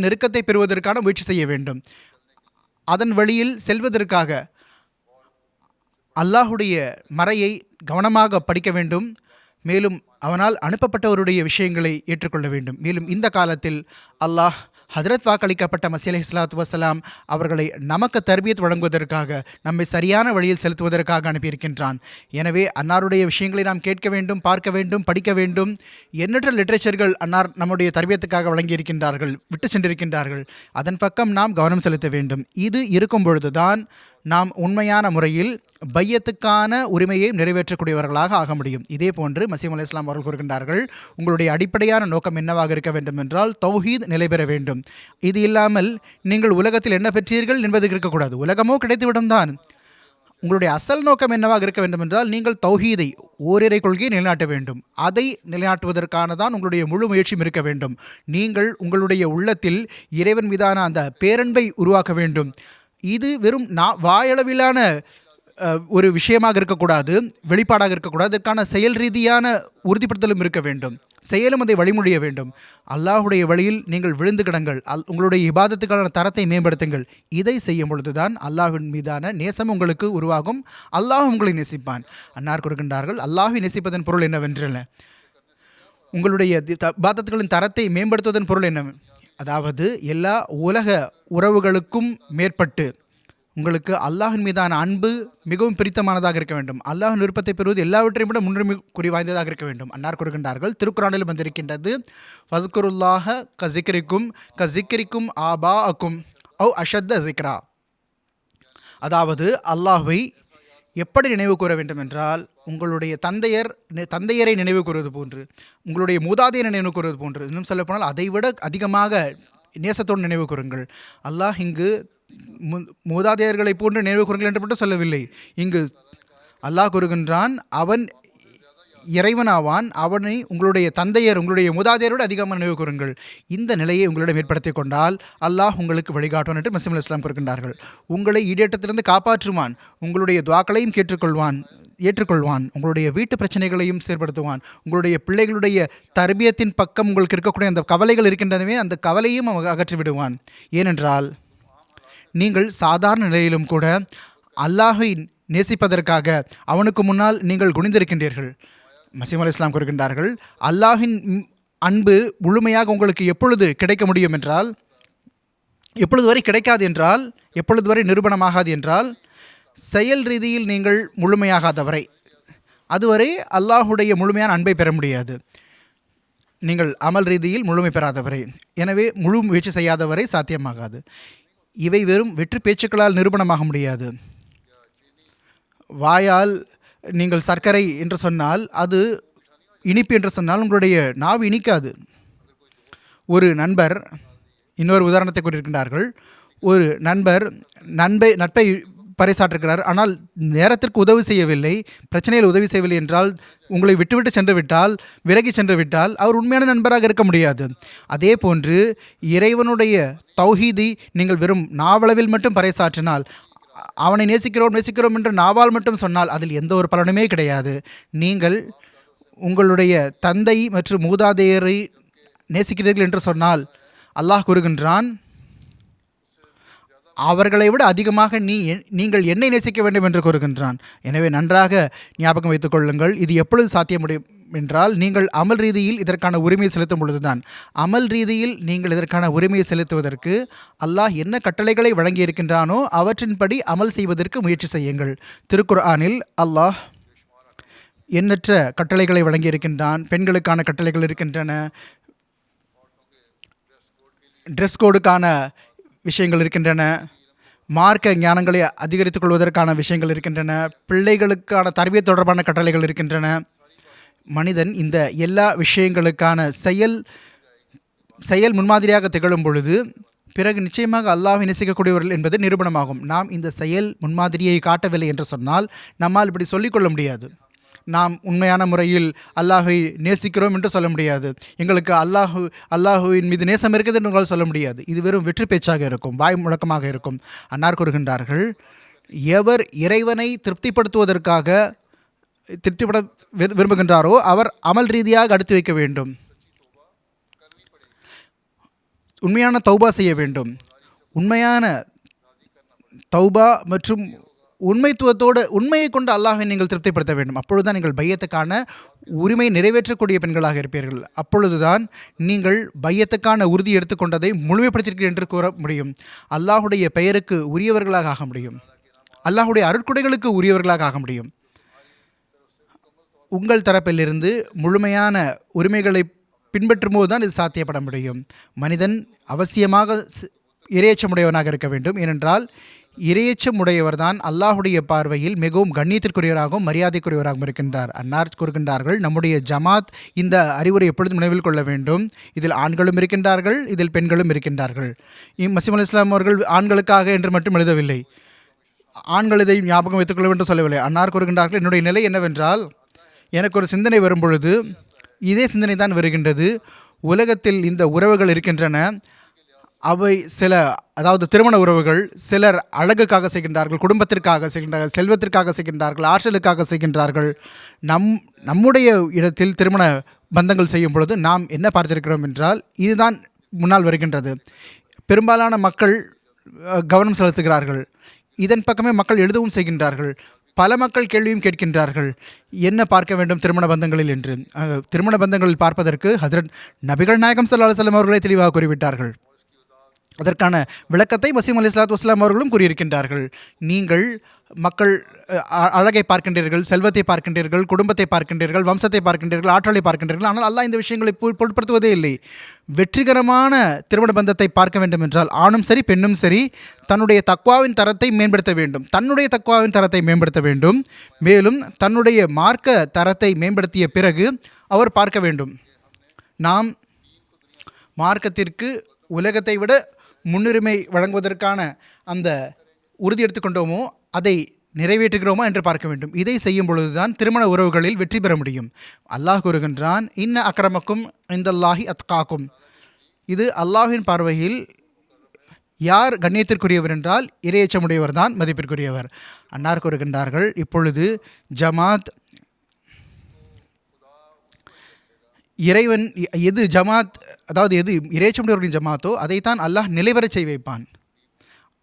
நெருக்கத்தை பெறுவதற்கான முயற்சி செய்ய வேண்டும். அதன் வழியில் செல்வதற்காக அல்லாஹுடைய மறையை கவனமாக படிக்க வேண்டும். மேலும் அவனால் அனுப்பப்பட்டவருடைய விஷயங்களை ஏற்றுக்கொள்ள வேண்டும். மேலும் இந்த காலத்தில் அல்லாஹ் ஹதரத் வாக்களிக்கப்பட்ட மஸீஹ் அலைஹிஸ்ஸலாத்து வஸ்ஸலாம் அவர்களை நமக்கு தர்பியத் வழங்குவதற்காக, நம்மை சரியான வழியில் செலுத்துவதற்காக அனுப்பியிருக்கின்றான். எனவே அன்னாருடைய விஷயங்களை நாம் கேட்க வேண்டும், பார்க்க வேண்டும், படிக்க வேண்டும். எண்ணற்ற லிட்ரேச்சர்கள் அன்னார் நம்முடைய தர்பியத்துக்காக வழங்கியிருக்கின்றார்கள், விட்டு சென்றிருக்கின்றார்கள். அதன் பக்கம் நாம் கவனம் செலுத்த வேண்டும். இது இருக்கும் பொழுதுதான் நாம் உண்மையான முறையில் பையத்துக்கான உரிமையை நிறைவேற்றக்கூடியவர்களாக ஆக முடியும். இதே போன்று மஸீஹ் அலைஹிஸ்ஸலாம் அவர்கள் கூறுகின்றார்கள், உங்களுடைய அடிப்படையான நோக்கம் என்னவாக இருக்க வேண்டும் என்றால் தௌஹீத் நிலை பெற வேண்டும். இது இல்லாமல் நீங்கள் உலகத்தில் என்ன பெற்றீர்கள் என்பது இருக்கக்கூடாது. உலகமோ கிடைத்துவிடும் தான். உங்களுடைய அசல் நோக்கம் என்னவாக இருக்க வேண்டும் என்றால் நீங்கள் தௌஹீதை, ஓரிரை கொள்கையை நிலைநாட்ட வேண்டும். அதை நிலைநாட்டுவதற்கான தான் உங்களுடைய முழு முயற்சியும் இருக்க வேண்டும். நீங்கள் உங்களுடைய உள்ளத்தில் இறைவன் மீதான அந்த பேரன்பை உருவாக்க வேண்டும். இது வெறும் வாயளவிலான ஒரு விஷயமாக இருக்கக்கூடாது, வெளிப்பாடாக இருக்கக்கூடாது. அதற்கான செயல் ரீதியான உறுதிப்படுத்தலும் இருக்க வேண்டும், செயலும் அதை வழிமொழிய வேண்டும். அல்லாஹுடைய வழியில் நீங்கள் விழுந்து கிடங்கள், உங்களுடைய இபாதத்துக்கான தரத்தை மேம்படுத்துங்கள். இதை செய்யும் பொழுதுதான் அல்லாஹ்வின் மீதான நேசம் உங்களுக்கு உருவாகும், அல்லாஹ் உங்களை நேசிப்பான். அன்னார் கூறுகின்றார்கள், அல்லாஹை நேசிப்பதன் பொருள் என்னவென்றல்ல, உங்களுடைய இபாதத்துகளின் தரத்தை மேம்படுத்துவதன் பொருள் என்ன, அதாவது எல்லா உலக உறவுகளுக்கும் மேற்பட்டு உங்களுக்கு அல்லாஹின் மீதான அன்பு மிகவும் பிரித்தமானதாக இருக்க வேண்டும். அல்லாஹின் விருப்பத்தை பெறுவது எல்லாவற்றையும் விட முன்னுரிமை குறி வாய்ந்ததாக இருக்க வேண்டும். அன்னார் கூறுகின்றார்கள், திருக்குரானில் வந்திருக்கின்றது, ஃபஸ்குருல்லாஹ கஸிக்ரிக்கும் ஆபாஅக்கும் அவ் அஷத்த ஸிக்ரா, அதாவது அல்லாஹ்வை எப்படி நினைவு கூற வேண்டும் என்றால் உங்களுடைய தந்தையரை நினைவு கூறுவது போன்று, உங்களுடைய மூதாதையரை நினைவு கூறுவது போன்று, இன்னும் சொல்லப்போனால் அதைவிட அதிகமாக நேசத்தோடு நினைவு கூறுங்கள். அல்லாஹ் இங்கு மூதாதையர்களை போன்று நினைவு கூறுங்கள் என்று மட்டும் சொல்லவில்லை. இங்கு அல்லாஹ் கூறுகின்றான், அவன் இறைவனாவான், அவனை உங்களுடைய தந்தையர் உங்களுடைய மூதாதையரோடு அதிகமாக நினைவு கூறுங்கள். இந்த நிலையை உங்களிடம் ஏற்படுத்தி கொண்டால் அல்லாஹ் உங்களுக்கு வழிகாட்டுவான் என்று மசீஹ் அலைஹிஸ்ஸலாம் கூறுகின்றார்கள். உங்களை ஈடேற்றத்திலிருந்து காப்பாற்றுவான், உங்களுடைய துஆக்களையும் ஏற்றுக்கொள்வான், உங்களுடைய வீட்டு பிரச்சனைகளையும் செயற்படுத்துவான், உங்களுடைய பிள்ளைகளுடைய தர்பியத்தின் பக்கம் உங்களுக்கு இருக்கக்கூடிய அந்த கவலைகள் இருக்கின்றனவே அந்த கவலையும் அகற்றி விடுவான். ஏனென்றால் நீங்கள் சாதாரண நிலையிலும் கூட அல்லாஹை நேசிப்பதற்காக அவனுக்கு முன்னால் நீங்கள் குனிந்திருக்கின்றீர்கள். மசீஹ் அலைஹிஸ்ஸலாம் கூறுகின்றார்கள், அல்லாஹின் அன்பு முழுமையாக உங்களுக்கு எப்பொழுது கிடைக்க முடியும் என்றால், எப்பொழுது வரை கிடைக்காது என்றால், எப்பொழுது வரை நிரூபணமாகாது என்றால், செயல் ரீதியில் நீங்கள் முழுமையாகாதவரை, அதுவரை அல்லாஹுடைய முழுமையான அன்பை பெற முடியாது. நீங்கள் அமல் ரீதியில் முழுமை பெறாதவரை, எனவே முழு முயற்சி செய்யாதவரை சாத்தியமாகாது. இவை வெறும் வெற்றி பேச்சுக்களால் நிரூபணமாக முடியாது. வாயால் நீங்கள் சர்க்கரை என்று சொன்னால், அது இனிப்பு என்று சொன்னால் உங்களுடைய நாவு இனிக்காது. ஒரு நண்பர், இன்னொரு உதாரணத்தை கூறியிருக்கின்றார்கள், ஒரு நண்பர் நட்பை பறைசாற்றுகிறார், ஆனால் நேரத்திற்கு உதவி செய்யவில்லை, பிரச்சனையில் உதவி செய்யவில்லை என்றால், உங்களை விட்டுவிட்டு சென்று விட்டால், விலகி சென்று விட்டால் அவர் உண்மையான நண்பராக இருக்க முடியாது. அதே போன்று இறைவனுடைய தௌஹீதை நீங்கள் வெறும் நாவளவில் மட்டும் பறைசாற்றினால், அவனை நேசிக்கிறோம் என்று நாவால் மட்டும் சொன்னால் அதில் எந்த ஒரு பலனுமே கிடையாது. நீங்கள் உங்களுடைய தந்தை மற்றும் மூதாதையரை நேசிக்கிறீர்கள் என்று சொன்னால் அல்லாஹ் கூறுகின்றான், அவர்களை விட அதிகமாக நீங்கள் என்னை நேசிக்க வேண்டும் என்று கூறுகின்றான். எனவே நன்றாக ஞாபகம் வைத்துக் கொள்ளுங்கள். இது எப்பொழுது சாத்திய முடியும் என்றால், நீங்கள் அமல் ரீதியில் இதற்கான உரிமையை செலுத்தும் பொழுதுதான். அமல் ரீதியில் நீங்கள் இதற்கான உரிமையை செலுத்துவதற்கு அல்லாஹ் என்ன கட்டளைகளை வழங்கியிருக்கின்றானோ அவற்றின்படி அமல் செய்வதற்கு முயற்சி செய்யுங்கள். திருக்குர்ஆனில் அல்லாஹ் எண்ணற்ற கட்டளைகளை வழங்கியிருக்கின்றான். பெண்களுக்கான கட்டளைகள் இருக்கின்றன, ட்ரெஸ் கோடுக்கான விஷயங்கள் இருக்கின்றன, மார்க்க ஞானங்களை அதிகரித்துக் கொள்வதற்கான விஷயங்கள் இருக்கின்றன, பிள்ளைகளுக்கான தர்பியத் தொடர்பான கட்டளைகள் இருக்கின்றன. மனிதன் இந்த எல்லா விஷயங்களுக்கான செயல் முன்மாதிரியாக திகழும் பொழுது பிறகு நிச்சயமாக அல்லாஹ்வை நேசிக்கக்கூடியவர்கள் என்பது நிரூபணமாகும். நாம் இந்த செயல் முன்மாதிரியை காட்டவில்லை என்று சொன்னால் நம்மால் இப்படி சொல்லிக்கொள்ள முடியாது. நாம் உண்மையான முறையில் அல்லாஹை நேசிக்கிறோம் என்று சொல்ல முடியாது. எங்களுக்கு அல்லாஹுவின் மீது நேசம் இருக்குது என்று உங்களால் சொல்ல முடியாது. இது வெறும் வெற்றி பேச்சாக இருக்கும், வாய் முழக்கமாக இருக்கும். அன்னார் கூறுகின்றார்கள், எவர் இறைவனை திருப்திப்பட விரும்புகின்றாரோ அவர் அமல் ரீதியாக அடுத்து வைக்க வேண்டும், உண்மையான தௌபா செய்ய வேண்டும். உண்மையான தௌபா மற்றும் உண்மையை கொண்டு அல்லாஹை நீங்கள் திருப்திப்படுத்த வேண்டும். அப்பொழுதுதான் நீங்கள் பையத்துக்கான உரிமை நிறைவேற்றக்கூடிய பெண்களாக இருப்பீர்கள். அப்பொழுதுதான் நீங்கள் பையத்துக்கான உறுதி எடுத்துக்கொண்டதை முழுமைப்படுத்தியிருக்கிறீர்கள் என்று கூற முடியும். அல்லாஹுடைய பெயருக்கு உரியவர்களாக ஆக முடியும், அல்லாஹுடைய அருட்கொடைகளுக்கு உரியவர்களாக ஆக முடியும். உங்கள் தரப்பிலிருந்து முழுமையான உரிமைகளை பின்பற்றும் போது தான் இது சாத்தியப்பட முடியும். மனிதன் அவசியமாக இரையச்சமுடையவனாக இருக்க வேண்டும். ஏனென்றால் இரையச்சமுடையவர் தான் அல்லாஹுடைய பார்வையில் மிகவும் கண்ணியத்திற்குரியவராகவும் மரியாதைக்குரியவராகவும் இருக்கின்றார். அன்னார் கூறுகின்றார்கள், நம்முடைய ஜமாத் இந்த அறிவுரை எப்பொழுதும் நினைவில் கொள்ள வேண்டும். இதில் ஆண்களும் இருக்கின்றார்கள், இதில் பெண்களும் இருக்கின்றார்கள். மசீஹ் அலைஹிஸ்ஸலாம் அவர்கள் ஆண்களுக்காக என்று மட்டும் எழுதவில்லை, ஆண்கள் இதை ஞாபகம் வைத்துக் கொள்ள வேண்டும் சொல்லவில்லை. அன்னார் கூறுகின்றார்கள், என்னுடைய நிலை என்னவென்றால், எனக்கு ஒரு சிந்தனை வரும் பொழுது இதே சிந்தனை தான் வருகின்றது. உலகத்தில் இந்த உறவுகள் இருக்கின்றன, அவை அதாவது திருமண உறவுகள், சிலர் அழகுக்காக செய்கின்றார்கள், குடும்பத்திற்காக செய்கின்றார்கள், செல்வத்திற்காக செய்கின்றார்கள், ஆற்றலுக்காக செய்கின்றார்கள். நம்முடைய இடத்தில் திருமண பந்தங்கள் செய்யும் பொழுது நாம் என்ன பார்த்திருக்கிறோம் என்றால், இதுதான் முன்னால் வருகின்றது. பெரும்பாலான மக்கள் கவனம் செலுத்துகிறார்கள், இதன் பக்கமே மக்கள் எழுதவும் செய்கின்றார்கள். பல மக்கள் கேள்வியும் கேட்கின்றார்கள், என்ன பார்க்க வேண்டும் திருமண பந்தங்களில் என்று. திருமண பந்தங்களில் பார்ப்பதற்கு ஹஜ்ரத் நபிகள் நாயகம் ஸல்லல்லாஹு அலைஹி வஸல்லம் அவர்களே தெளிவாக கூறிவிட்டார்கள். அதற்கான விளக்கத்தை மசீம் அலைஹிஸ்ஸலாத்து வஸ்ஸலாம் அவர்களும் கூறியிருக்கின்றார்கள். நீங்கள் மக்கள் அழகை பார்க்கின்றீர்கள், செல்வத்தை பார்க்கின்றீர்கள், குடும்பத்தை பார்க்கின்றீர்கள், வம்சத்தை பார்க்கின்றீர்கள், ஆற்றலை பார்க்கின்றீர்கள். ஆனால் அல்லாஹ் இந்த விஷயங்களை பொருட்படுத்துவதே இல்லை. வெற்றிகரமான திருமண பந்தத்தை பார்க்க வேண்டும் என்றால் ஆணும் சரி பெண்ணும் சரி தன்னுடைய தக்வாவின் தரத்தை மேம்படுத்த வேண்டும், தன்னுடைய தக்வாவின் தரத்தை மேம்படுத்த வேண்டும். மேலும் தன்னுடைய மார்க்க தரத்தை மேம்படுத்திய பிறகு அவர் பார்க்க வேண்டும். நாம் மார்க்கத்திற்கு உலகத்தை விட முன்னுரிமை வழங்குவதற்கான அந்த உறுதி எடுத்துக்கொண்டோமோ அதை நிறைவேற்றுகிறோமா என்று பார்க்க வேண்டும். இதை செய்யும் பொழுதுதான் திருமண உறவுகளில் வெற்றி பெற முடியும். அல்லாஹ் கூறுகின்றான், இன்ன அக்ரமக்கும் இந்தல்லாஹி அத்காக்கும். இது அல்லாஹ்வின் பார்வையில் யார் கண்ணியத்திற்குரியவர் என்றால் இறையச்சமுடையவர் தான் மதிப்பிற்குரியவர். அன்னார் கூறுகின்றார்கள், இப்பொழுது ஜமாத் இறைவன் எது ஜமாத், அதாவது எது இறைச்சமுடையவர்களின் ஜமாத்தோ அதைத்தான் அல்லாஹ் நிலைவரச் செய்ய வைப்பான்.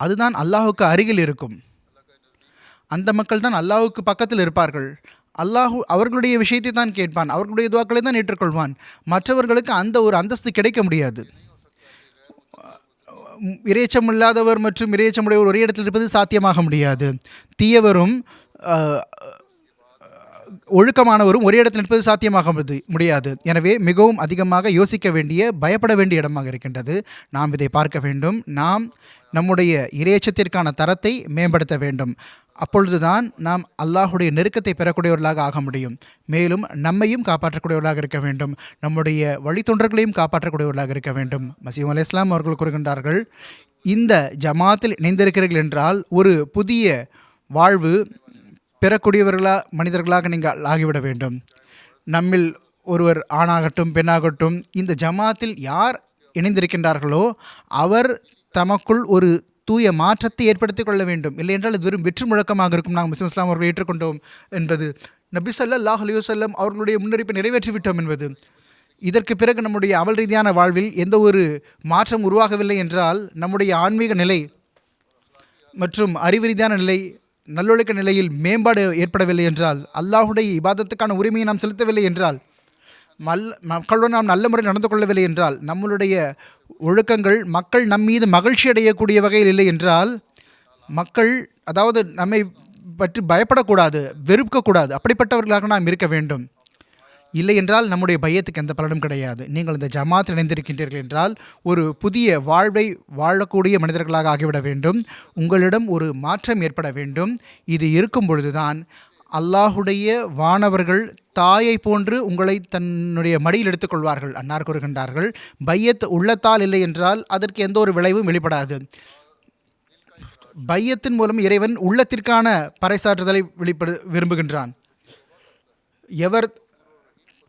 அதுதான் அல்லாஹுக்கு அருகில் இருக்கும். அந்த மக்கள் தான் அல்லாஹுக்கு பக்கத்தில் இருப்பார்கள். அல்லாஹு அவர்களுடைய விஷயத்தை தான் கேட்பான், அவர்களுடைய துவாக்களை தான் ஏற்றுக்கொள்வான். மற்றவர்களுக்கு அந்த ஒரு அந்தஸ்து கிடைக்க முடியாது. இறைச்சம் இல்லாதவர் மற்றும் இறைச்சமுடையவர் ஒரே இடத்தில் இருப்பது சாத்தியமாக முடியாது. தீயவரும் ஒழுக்கமானவரும் ஒரே இடத்தில் நிற்பது சாத்தியமாக முடியாது. எனவே மிகவும் அதிகமாக யோசிக்க வேண்டிய, பயப்பட வேண்டிய இடமாக இருக்கின்றது. நாம் இதை பார்க்க வேண்டும். நாம் நம்முடைய இறையச்சத்திற்கான தரத்தை மேம்படுத்த வேண்டும். அப்பொழுதுதான் நாம் அல்லாஹுடைய நெருக்கத்தை பெறக்கூடியவர்களாக ஆக முடியும். மேலும் நம்மையும் காப்பாற்றக்கூடியவர்களாக இருக்க வேண்டும், நம்முடைய வழித்தொண்டர்களையும் காப்பாற்றக்கூடியவர்களாக இருக்க வேண்டும். மசீம் அலைஹிஸ்ஸலாம் அவர்கள் கூறுகின்றார்கள், இந்த ஜமாத்தில் இணைந்திருக்கிறீர்கள் என்றால் ஒரு புதிய வாழ்வு மனிதர்களாக நீங்கள் ஆகிவிட வேண்டும். நம்மில் ஒருவர் ஆணாகட்டும் பெண்ணாகட்டும் இந்த ஜமாத்தில் யார் இணைந்திருக்கின்றார்களோ அவர் தமக்குள் ஒரு தூய மாற்றத்தை ஏற்படுத்திக் கொள்ள வேண்டும். இல்லை என்றால் இது வெறும் வெற்று முழக்கமாக இருக்கும். நாங்கள் முஸ்லிம் இஸ்லாம் அவர்கள் ஏற்றுக்கொண்டோம் என்பது, நபி ஸல்லல்லாஹு அலைஹி வஸல்லம் அவர்களுடைய முன்னறிப்பை நிறைவேற்றிவிட்டோம் என்பது. இதற்கு பிறகு நம்முடைய அமல் ரீதியான வாழ்வில் எந்த ஒரு மாற்றம் உருவாகவில்லை என்றால், நம்முடைய ஆன்மீக நிலை மற்றும் அறிவு ரீதியான நிலை, நல்லொழுக்க நிலையில் மேம்பாடு ஏற்படவில்லை என்றால், அல்லாஹுடைய இபாதத்துக்கான உரிமையை நாம் செலுத்தவில்லை என்றால், மக்களுடன் நாம் நல்ல முறையில் நடந்து கொள்ளவில்லை என்றால், நம்மளுடைய ஒழுக்கங்கள் மக்கள் நம்மீது மகிழ்ச்சி அடையக்கூடிய வகையில் இல்லை என்றால், மக்கள் அதாவது நம்மை பற்றி பயப்படக்கூடாது, வெறுக்கக்கூடாது, அப்படிப்பட்டவர்களாக நாம் இருக்க வேண்டும். இல்லை என்றால் நம்முடைய பையத்துக்கு எந்த பலனும் கிடையாது. நீங்கள் இந்த ஜமாத்தில் இணைந்திருக்கின்றீர்கள் என்றால் ஒரு புதிய வாழ்வை வாழக்கூடிய மனிதர்களாக ஆகிவிட வேண்டும். உங்களிடம் ஒரு மாற்றம் ஏற்பட வேண்டும். இது இருக்கும் பொழுதுதான் அல்லாஹுடைய வானவர்கள் தாயை போன்று உங்களை தன்னுடைய மடியில் எடுத்துக்கொள்வார்கள். அன்னார் கூறுகின்றார்கள், பையத் உள்ளத்தால் இல்லை என்றால் அதற்கு எந்த ஒரு விளைவும் வெளிப்படாது. பையத்தின் மூலம் இறைவன் உள்ளத்திற்கான பறைசாற்றுதலை விரும்புகின்றான். எவர்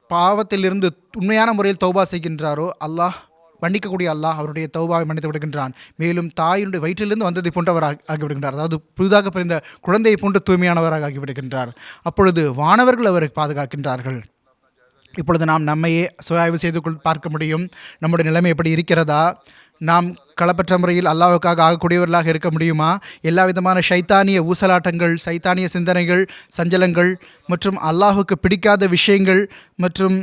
பாவத்திலிருந்து உண்மையான முறையில் தௌபா செய்கின்றாரோ அல்லாஹ் மன்னிக்கக்கூடிய அல்லாஹ் அவருடைய தௌபாவை மன்னித்து விடுகின்றான். மேலும் தாயினுடைய வயிற்றிலிருந்து வந்ததை போன்றவராக ஆகிவிடுகின்றார். அதாவது புதிதாக பிறந்த குழந்தையை போன்று தூய்மையானவராக ஆகிவிடுகின்றார். அப்பொழுது வானவர்கள் அவரை பாதுகாக்கின்றார்கள். இப்பொழுது நாம் நம்மையே சுயாய்வு செய்து பார்க்க முடியும். நம்முடைய நிலைமை எப்படி இருக்கிறதா? நாம் களப்பற்ற முறையில் அல்லாஹ்வுக்காக ஆகக்கூடியவர்களாக இருக்க முடியுமா? எல்லா விதமான ஷைத்தானிய ஊசலாட்டங்கள், சைத்தானிய சிந்தனைகள், சஞ்சலங்கள் மற்றும் அல்லாஹுக்கு பிடிக்காத விஷயங்கள் மற்றும்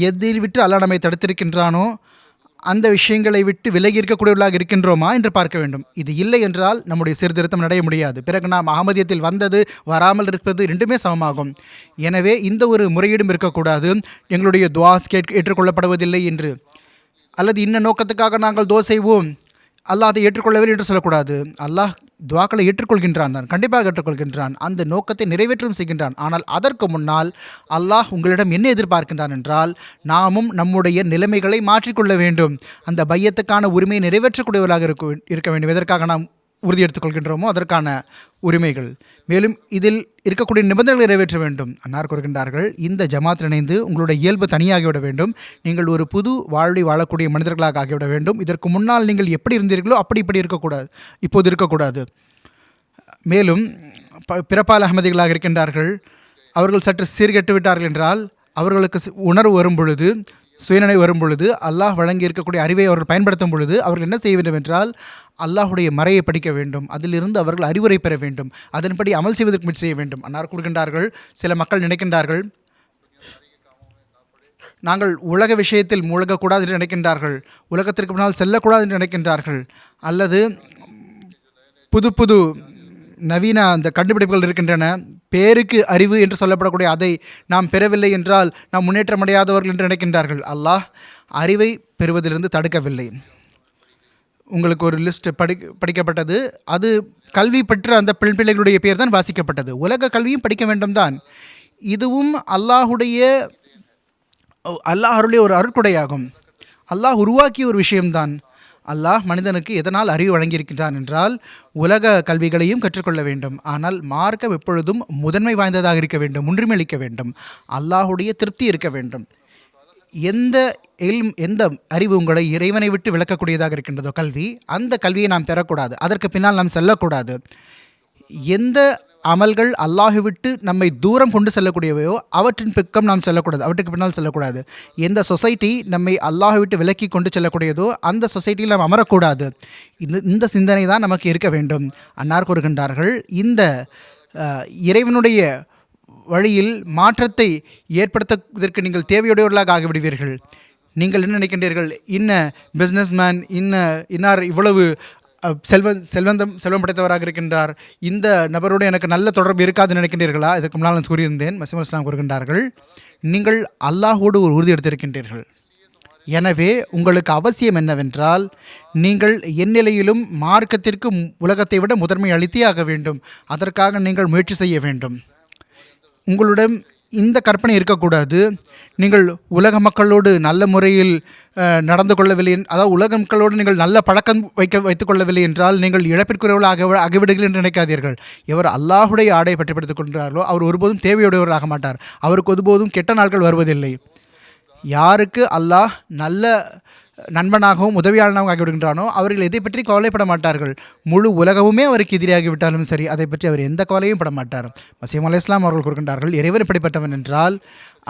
எதில் விட்டு அல்லாஹ் நம்மை தடுத்திருக்கின்றானோ அந்த விஷயங்களை விட்டு விலகி இருக்கக்கூடியவர்களாக இருக்கின்றோமா என்று பார்க்க வேண்டும். இது இல்லை என்றால் நம்முடைய சீர்திருத்தம் நடைய முடியாது. பிறகு நாம் அகமதியத்தில் வந்தது வராமல் இருப்பது ரெண்டுமே சமமாகும். எனவே இந்த ஒரு முறையீடும் இருக்கக்கூடாது. எங்களுடைய துஆஸ் ஏற்றுக்கொள்ளப்படுவதில்லை என்று, அல்லது இன்ன நோக்கத்துக்காக நாங்கள் துஆ செய்வோம் அல்லாஹ் அதை ஏற்றுக்கொள்ளவில்லை என்று சொல்லக்கூடாது. அல்லாஹ் துஆக்களை ஏற்றுக்கொள்கின்றான், தான் கண்டிப்பாக ஏற்றுக்கொள்கின்றான், அந்த நோக்கத்தை நிறைவேற்றம் செய்கின்றான். ஆனால் அதற்கு முன்னால் அல்லாஹ் உங்களிடம் என்ன எதிர்பார்க்கின்றான் என்றால், நாமும் நம்முடைய நிலைமைகளை மாற்றிக்கொள்ள வேண்டும். அந்த பையத்துக்கான உரிமையை நிறைவேற்றக்கூடியவர்களாக இருக்க வேண்டும். எதற்காக நாம் உறுதி எடுத்துக்கொள்கின்றோமோ அதற்கான உரிமைகள், மேலும் இதில் இருக்கக்கூடிய நிபந்தனைகளை நிறைவேற்ற வேண்டும். அன்னார் கூறுகின்றார்கள், இந்த ஜமாத்தில் இணைந்து உங்களுடைய இயல்பு தனியாகிவிட வேண்டும். நீங்கள் ஒரு புது வாழ்வை வாழக்கூடிய மனிதர்களாக ஆகிவிட வேண்டும். இதற்கு முன்னால் நீங்கள் எப்படி இருந்தீர்களோ இப்படி இருக்கக்கூடாது, இப்போது இருக்கக்கூடாது. மேலும் பிறப்பால் அகமதிகளாக இருக்கின்றார்கள், அவர்கள் சற்று சீர்கெட்டு விட்டார்கள் என்றால் அவர்களுக்கு உணர்வு வரும் பொழுது, சுயநினைவு வரும் பொழுது, அல்லாஹ் வழங்கி இருக்கக்கூடிய அறிவை அவர்கள் பயன்படுத்தும் பொழுது அவர்கள் என்ன செய்ய வேண்டும் என்றால் அல்லாஹுடைய மறையை படிக்க வேண்டும். அதிலிருந்து அவர்கள் அறிவுரை பெற வேண்டும். அதன்படி அமல் செய்வதற்கு முயற்சி செய்ய வேண்டும். அன்னார் கூறுகின்றார்கள், சில மக்கள் நினைக்கின்றார்கள் நாங்கள் உலக விஷயத்தில் மூழ்கக்கூடாது என்று நினைக்கின்றார்கள், உலகத்திற்கு பின்னால் செல்லக்கூடாது என்று நினைக்கின்றார்கள், அல்லது புது புது நவீன அந்த கண்டுபிடிப்புகள் இருக்கின்றன, பேருக்கு அறிவு என்று சொல்லப்படக்கூடிய அதை நாம் பெறவில்லை என்றால் நாம் முன்னேற்றமடையாதவர்கள் என்று நினைக்கின்றார்கள். அல்லாஹ் அறிவை பெறுவதிலிருந்து தடுக்கவில்லை. உங்களுக்கு ஒரு லிஸ்ட் படிக்கப்பட்டது, அது கல்வி பெற்ற அந்த பிள்ளைகளுடைய பேர் தான் வாசிக்கப்பட்டது. உலக கல்வியும் படிக்க வேண்டும் தான். இதுவும் அல்லாஹுடைய அருளிய ஒரு அருட்கொடையாகும். அல்லாஹ் உருவாக்கிய ஒரு விஷயம்தான். அல்லாஹ் மனிதனுக்கு எதனால் அறிவு வழங்கியிருக்கின்றான் என்றால் உலக கல்விகளையும் கற்றுக்கொள்ள வேண்டும். ஆனால் மார்க்கம் எப்பொழுதும் முதன்மை வாய்ந்ததாக இருக்க வேண்டும், முன்னுரிமை அளிக்க வேண்டும், அல்லாஹுடைய திருப்தி இருக்க வேண்டும். எந்த அறிவு உங்களை இறைவனை விட்டு விளக்கக்கூடியதாக இருக்கின்றதோ கல்வி, அந்த கல்வியை நாம் பெறக்கூடாது, அதற்கு பின்னால் நாம் செல்லக்கூடாது. எந்த அமல்கள் அல்லாஹை விட்டு நம்மை தூரம் கொண்டு செல்லக்கூடியவையோ அவற்றின் பக்கம் நாம் செல்லக்கூடாது, அவற்றுக்கு பின்னால் செல்லக்கூடாது. எந்த சொசைட்டி நம்மை அல்லாஹை விட்டு விலக்கி கொண்டு செல்லக்கூடியதோ அந்த சொசைட்டியில் நாம் அமரக்கூடாது. இந்த சிந்தனை தான் நமக்கு இருக்க வேண்டும். அன்னார் கூறுகின்றார்கள், இந்த இறைவனுடைய வழியில் மாற்றத்தை ஏற்படுத்துவதற்கு நீங்கள் தேவையுடையவர்களாக ஆகிவிடுவீர்கள். நீங்கள் என்ன நினைக்கின்றீர்கள், இன்ன பிஸ்னஸ்மேன் இன்னார் இவ்வளவு செல்வம் படைத்தவராக இருக்கின்றார், இந்த நபரோடு எனக்கு நல்ல தொடர்பு இருக்காதுன்னு நினைக்கின்றீர்களா? இதற்கு முன்னால் நான் கூறியிருந்தேன். மசீஹ் இஸ்லாம் கூறுகின்றார்கள், நீங்கள் அல்லாஹோடு ஒரு உறுதி எடுத்திருக்கின்றீர்கள். எனவே உங்களுக்கு அவசியம் என்னவென்றால் நீங்கள் எந்நிலையிலும் மார்க்கத்திற்கு உலகத்தை விட முதன்மை அளித்தே ஆக வேண்டும். அதற்காக நீங்கள் முயற்சி செய்ய வேண்டும். உங்களிடம் இந்த கற்பனை இருக்கக்கூடாது, நீங்கள் உலக மக்களோடு நல்ல முறையில் நடந்து கொள்ளவில்லை, அதாவது உலக மக்களோடு நீங்கள் நல்ல பழக்கம் வைத்துக் கொள்ளவில்லை என்றால் நீங்கள் இழப்பிற்குரியவர்களாக ஆகிவிடுங்கள் என்று நினைக்காதீர்கள். எவர் அல்லாஹுடைய ஆடை பற்றிப்படுத்திக் கொள்கிறார்களோ அவர் ஒருபோதும் தேவையுடையவராக மாட்டார். அவருக்கு ஒருபோதும் கெட்ட நாட்கள் வருவதில்லை. யாருக்கு அல்லாஹ் நல்ல நண்பனாகவும் உதவியாளனாகவும் ஆகிவிடுகின்றானோ அவர்கள் எதை பற்றி கவலைப்பட மாட்டார்கள். முழு உலகமுமே அவருக்கு எதிராகிவிட்டாலும் சரி, அதை பற்றி அவர் எந்த கவலையும் பட மாட்டார். மசீஹ் அலைஹிஸ்ஸலாம் அவர்கள் கூறுகின்றார்கள், இறைவன் எப்படிப்பட்டவன் என்றால்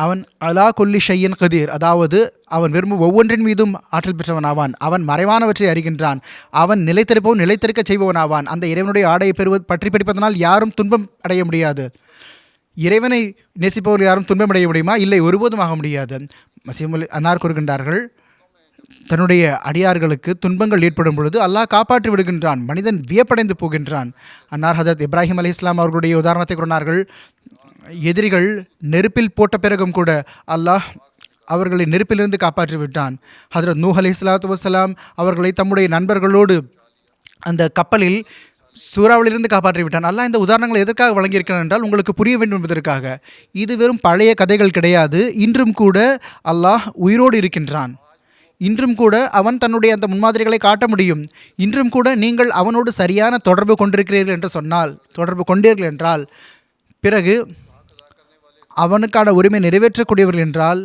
அவன் அலா குல்லி ஷையின் கதீர், அதாவது அவன் விரும்பும் ஒவ்வொன்றின் மீதும் ஆற்றல் பெற்றவன் ஆவான். அவன் மறைவானவற்றை அறிகின்றான். அவன் நிலைத்திருக்க செய்பவன் ஆவான். அந்த இறைவனுடைய ஆடையை பற்றி படிப்பதனால் யாரும் துன்பம் அடைய முடியாது. இறைவனை நேசிப்பவர்கள் யாரும் துன்பம் அடைய முடியுமா? இல்லை, ஒருபோதும் ஆக முடியாது. மசீஹ் அன்னார் கூறுகின்றார்கள், தன்னுடைய அடியார்களுக்கு துன்பங்கள் ஏற்படும் பொழுது அல்லாஹ் காப்பாற்றி விடுகின்றான். மனிதன் வியப்படைந்து போகின்றான். அன்னார் ஹதரத் இப்ராஹிம் அலைஹிஸ்ஸலாம் அவர்களுடைய உதாரணத்தை கூறினார்கள். எதிரிகள் நெருப்பில் போட்ட பிறகும் கூட அல்லாஹ் அவர்களை நெருப்பிலிருந்து காப்பாற்றி விட்டான். ஹதரத் நூஹ் அலைஹிஸ்ஸலாத்து வஸ்ஸலாம் அவர்களை தம்முடைய நண்பர்களோடு அந்த கப்பலில் சூறாவளிலிருந்து காப்பாற்றி விட்டான். அல்லாஹ் இந்த உதாரணங்களை எதற்காக வழங்கியிருக்கிறான் என்றால் உங்களுக்கு புரிய வேண்டும் என்பதற்காக. இது வெறும் பழைய கதைகள் கிடையாது. இன்றும் கூட அல்லாஹ் உயிரோடு இருக்கின்றான். இன்றும் கூட அவன் தன்னுடைய அந்த முன்மாதிரிகளை காட்ட முடியும். இன்றும் கூட நீங்கள் அவனோடு சரியான தொடர்பு கொண்டீர்கள் என்றால் பிறகு அவனுக்கான உரிமை நிறைவேற்றக்கூடியவர்கள் என்றால்,